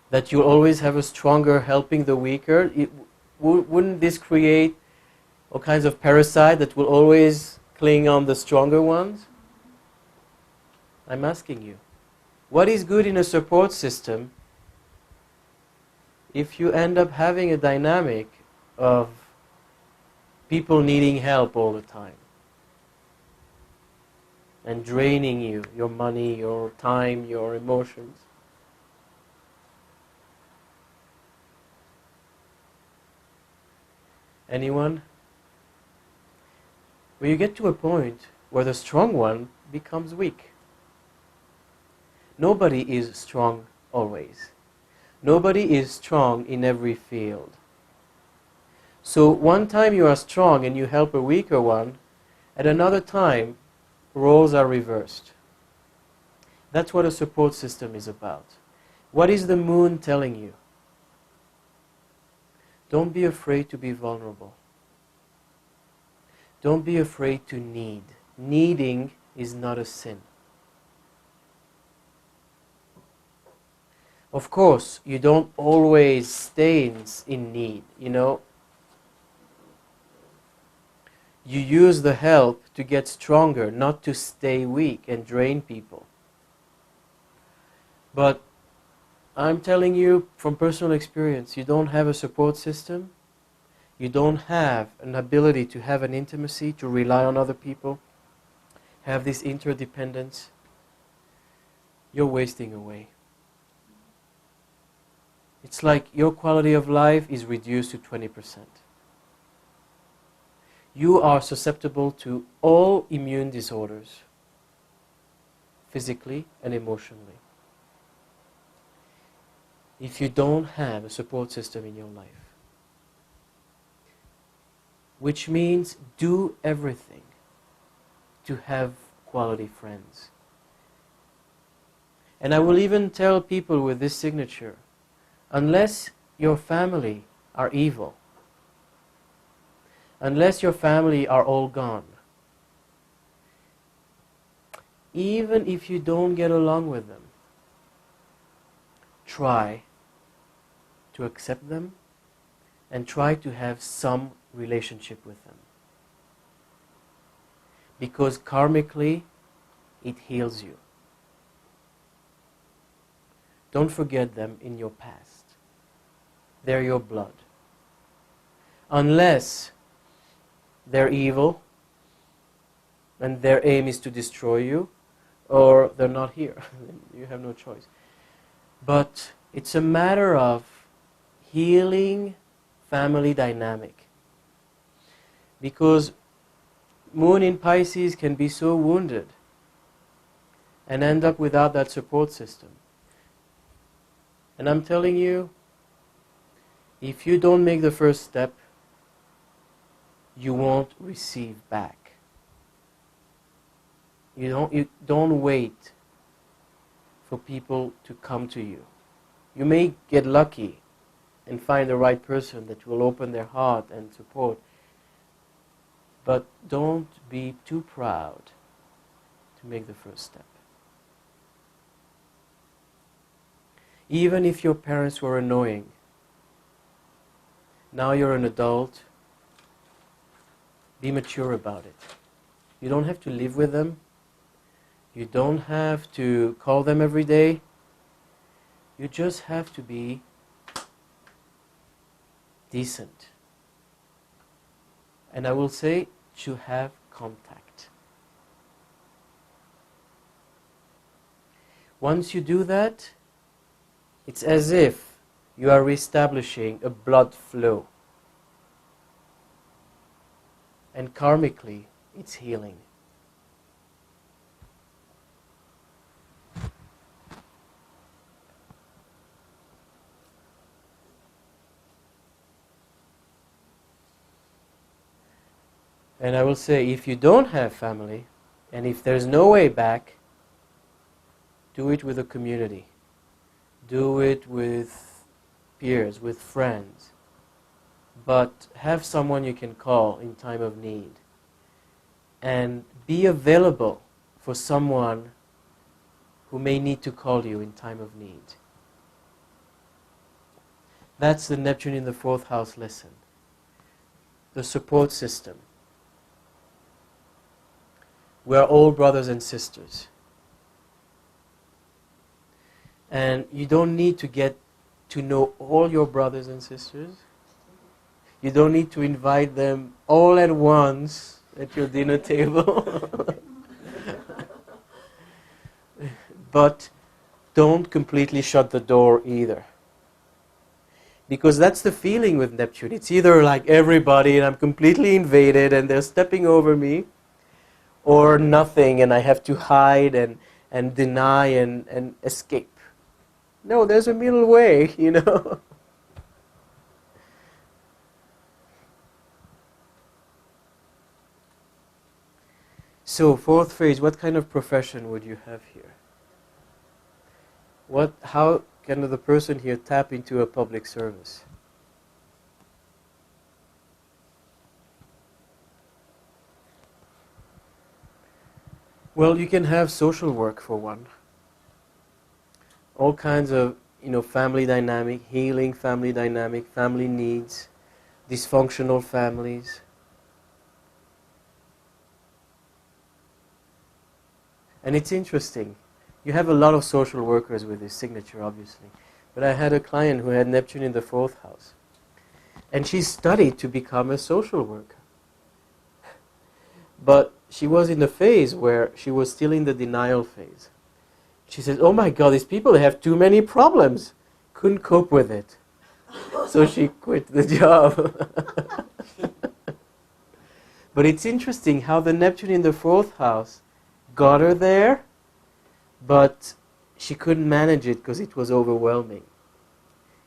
Speaker 1: that you always have a stronger helping the weaker? Wouldn't this create all kinds of parasites that will always cling on the stronger ones? I'm asking you. What is good in a support system if you end up having a dynamic of people needing help all the time and draining you, your money, your time, your emotions? Anyone? Well, you get to a point where the strong one becomes weak. Nobody is strong always. Nobody is strong in every field. So one time you are strong and you help a weaker one, at another time roles are reversed. That's what a support system is about. What is the moon telling you? Don't be afraid to be vulnerable. Don't be afraid to need. Needing is not a sin. Of course, you don't always stay in need, you know. You use the help to get stronger, not to stay weak and drain people. But I'm telling you from personal experience, you don't have a support system, you don't have an ability to have an intimacy, to rely on other people, have this interdependence, you're wasting away. It's like your quality of life is reduced to 20%. You are susceptible to all immune disorders, physically and emotionally, if you don't have a support system in your life. Which means do everything to have quality friends. And I will even tell people with this signature, unless your family are evil, unless your family are all gone, even if you don't get along with them, try to accept them and try to have some relationship with them. Because karmically, it heals you. Don't forget them in your past. They're your blood. Unless they're evil and their aim is to destroy you, or they're not here. You have no choice. But it's a matter of healing family dynamic. Because Moon in Pisces can be so wounded and end up without that support system. And I'm telling you, if you don't make the first step, you won't receive back. You don't wait for people to come to you. You may get lucky and find the right person that will open their heart and support, but don't be too proud to make the first step. Even if your parents were annoying, now you're an adult, be mature about it. You don't have to live with them. You don't have to call them every day. You just have to be decent. And I will say, to have contact. Once you do that, it's as if you are reestablishing a blood flow. And karmically, it's healing. And I will say, if you don't have family, and if there's no way back, do it with a community. Do it with peers, with friends. But have someone you can call in time of need. And be available for someone who may need to call you in time of need. That's the Neptune in the 4th house lesson. The support system. We are all brothers and sisters. And you don't need to get to know all your brothers and sisters. You don't need to invite them all at once at your dinner table. But don't completely shut the door either. Because that's the feeling with Neptune. It's either like everybody and I'm completely invaded and they're stepping over me, or nothing and I have to hide and deny and escape. No, there's a middle way, you know. So, 4th phase, what kind of profession would you have here? How can the person here tap into a public service? Well, you can have social work for one. All kinds of, family dynamic, healing family dynamic, family needs, dysfunctional families. And it's interesting. You have a lot of social workers with this signature, obviously. But I had a client who had Neptune in the 4th house. And she studied to become a social worker. But she was in a phase where she was still in the denial phase. She said, oh my God, these people have too many problems. Couldn't cope with it. So she quit the job. But it's interesting how the Neptune in the 4th house got her there, but she couldn't manage it because it was overwhelming.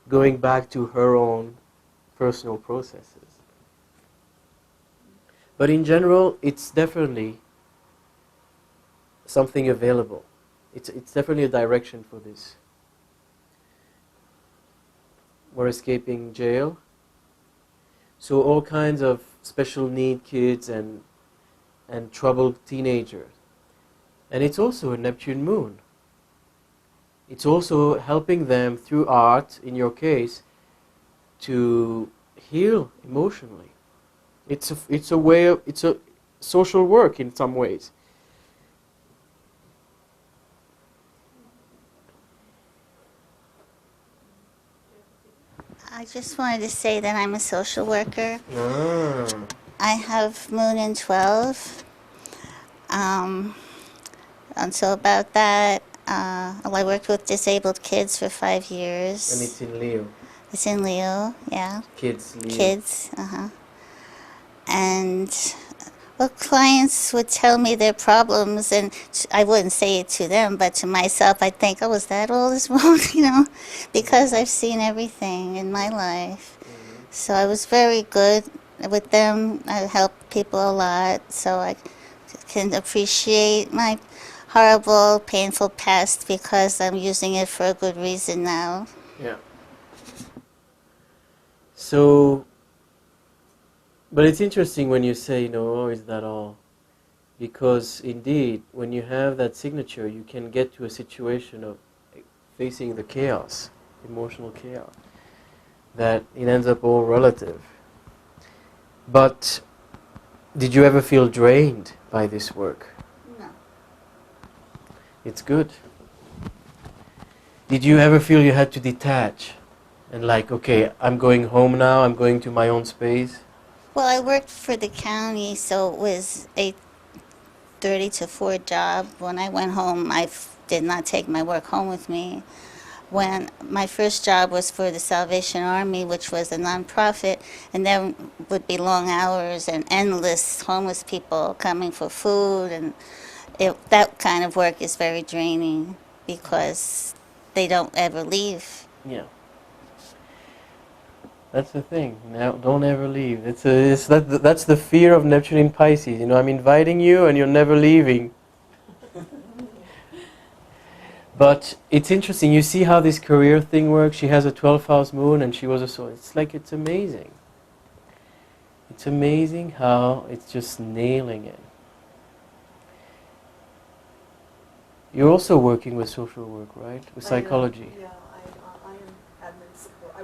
Speaker 1: Going back to her own personal processes. But in general, it's definitely something available. It's definitely a direction for this. We're escaping jail. So all kinds of special need kids and troubled teenagers. And it's also a Neptune moon. It's also helping them through art, in your case, to heal emotionally. It's a social work in some ways.
Speaker 5: I just wanted to say that I'm a social worker.
Speaker 1: Ah.
Speaker 5: I have Moon in 12. And so about that, I worked with disabled kids for 5 years.
Speaker 1: And it's in Leo.
Speaker 5: It's in Leo, yeah.
Speaker 1: Kids, Leo.
Speaker 5: Kids, And, well, clients would tell me their problems, and I wouldn't say it to them, but to myself, I'd think, oh, is that all this world, because I've seen everything in my life.
Speaker 1: Mm-hmm.
Speaker 5: So I was very good with them. I helped people a lot, so I can appreciate my horrible, painful past because I'm using it for a good reason now.
Speaker 1: Yeah. So, but it's interesting when you say, oh, is that all? Because indeed, when you have that signature, you can get to a situation of facing the chaos, emotional chaos, that it ends up all relative. But did you ever feel drained by this work?
Speaker 5: No.
Speaker 1: It's good. Did you ever feel you had to detach? And like, okay, I'm going home now, I'm going to my own space?
Speaker 5: Well, I worked for the county, so it was a 30 to 4 job. When I went home, did not take my work home with me. when my first job was for the Salvation Army, which was a nonprofit, and there would be long hours and endless homeless people coming for food, and that kind of work is very draining because they don't ever leave.
Speaker 1: Yeah. That's the thing. Now, don't ever leave. That's the fear of Neptune in Pisces. You know, I'm inviting you and you're never leaving. But it's interesting. You see how this career thing works? She has a 12th house moon and she was a soul. It's amazing. It's amazing how it's just nailing it. You're also working with social work, right? With psychology.
Speaker 4: Yeah, I am admin support. I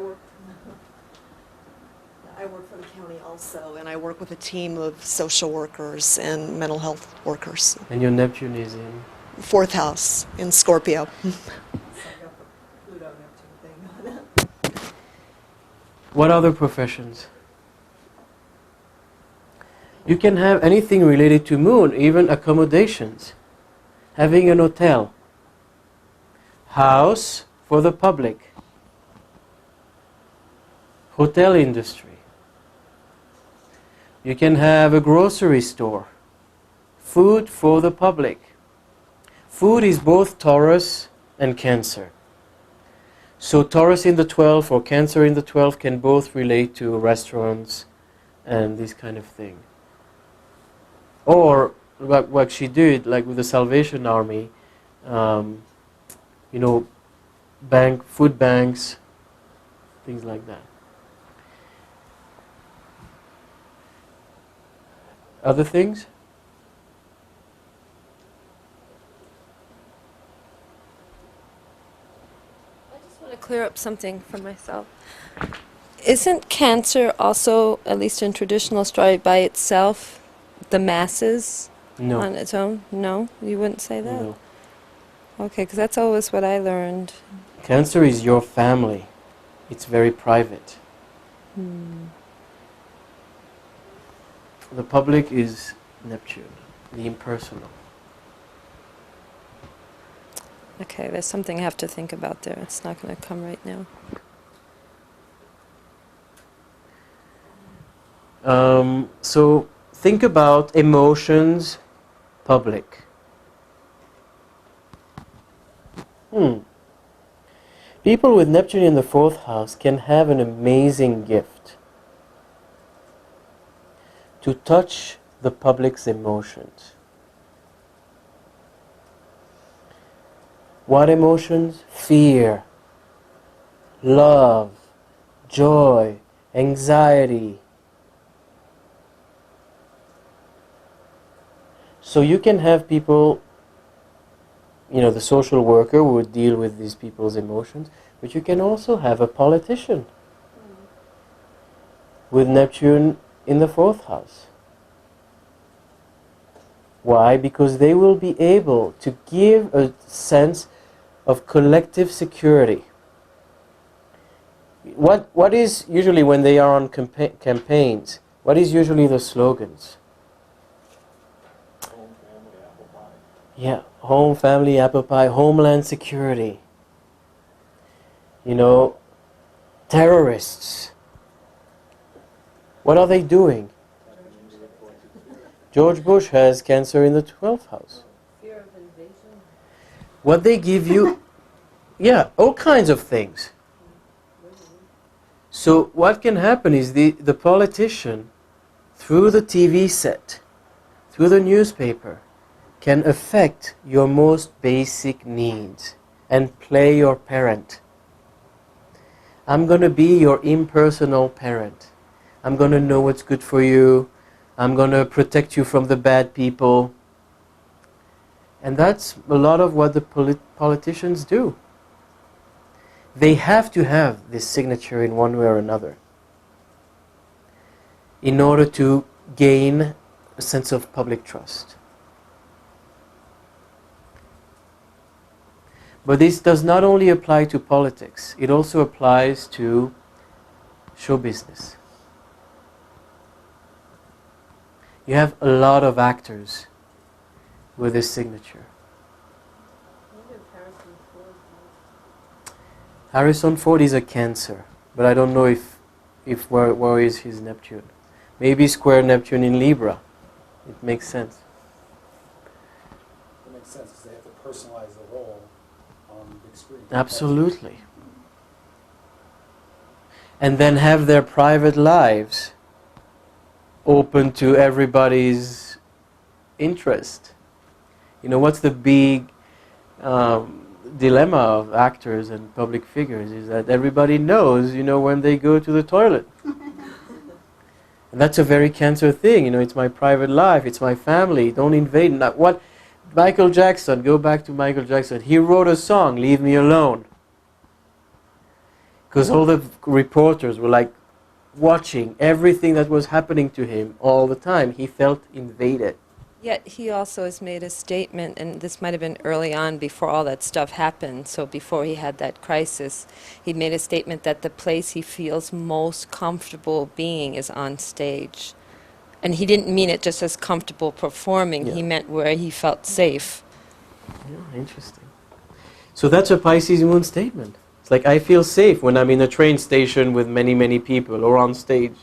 Speaker 4: work for the county also, and I work with a team of social workers and mental health workers.
Speaker 1: And your Neptune is in?
Speaker 4: 4th house in Scorpio.
Speaker 1: What other professions? You can have anything related to moon, even accommodations. Having an hotel. House for the public. Hotel industry. You can have a grocery store. Food for the public. Food is both Taurus and Cancer. So Taurus in the 12th or Cancer in the 12th can both relate to restaurants and this kind of thing. Or what she did, like with the Salvation Army, you know, food banks, things like that. Other things?
Speaker 2: I just want to clear up something for myself. Isn't Cancer also, at least in traditional astrology, by itself, the masses
Speaker 1: No.
Speaker 2: on its own? No? You wouldn't say that?
Speaker 1: No.
Speaker 2: Okay, because that's always what I learned.
Speaker 1: Cancer is your family. It's very private. The public is Neptune, the impersonal.
Speaker 2: Okay, there's something I have to think about there. It's not going to come right now.
Speaker 1: So think about emotions, public. People with Neptune in the 4th house can have an amazing gift to touch the public's emotions. What emotions? Fear, love, joy, anxiety. So you can have people, you know, the social worker who would deal with these people's emotions, but you can also have a politician with Neptune in the 4th house. Why? Because they will be able to give a sense of collective security. What is usually when they are on campaigns, what is usually the slogans?
Speaker 3: Home, family, apple pie.
Speaker 1: Yeah, home, family, apple pie, homeland security. You know, terrorists. What are they doing? George Bush has Cancer in the 12th house.
Speaker 2: Fear of invasion.
Speaker 1: What they give you, yeah, all kinds of things. So what can happen is the politician, through the TV set, through the newspaper, can affect your most basic needs and play your parent. I'm going to be your impersonal parent. I'm going to know what's good for you. I'm going to protect you from the bad people. And that's a lot of what the politicians do. They have to have this signature in one way or another in order to gain a sense of public trust. But this does not only apply to politics, it also applies to show business. You have a lot of actors with this signature. Harrison Ford is a Cancer, but I don't know if where is his Neptune. Maybe square Neptune in Libra. It makes sense.
Speaker 6: That makes sense because they have to personalize the role on the big screen.
Speaker 1: Absolutely. And then have their private lives open to everybody's interest. You know, what's the big dilemma of actors and public figures is that everybody knows, you know, when they go to the toilet. And that's a very Cancer thing, you know, it's my private life, it's my family, don't invade. Not what Michael Jackson, go back to Michael Jackson, he wrote a song, Leave Me Alone. Because all the reporters were like watching everything that was happening to him all the time. He felt invaded.
Speaker 2: Yet he also has made a statement, and this might have been early on before all that stuff happened, so before he had that crisis, he made a statement that the place he feels most comfortable being is on stage. And he didn't mean it just as comfortable performing,
Speaker 1: Yeah.
Speaker 2: he meant where he felt safe.
Speaker 1: Yeah, interesting. So that's a Pisces moon statement. It's like I feel safe when I'm in a train station with many, many people or on stage.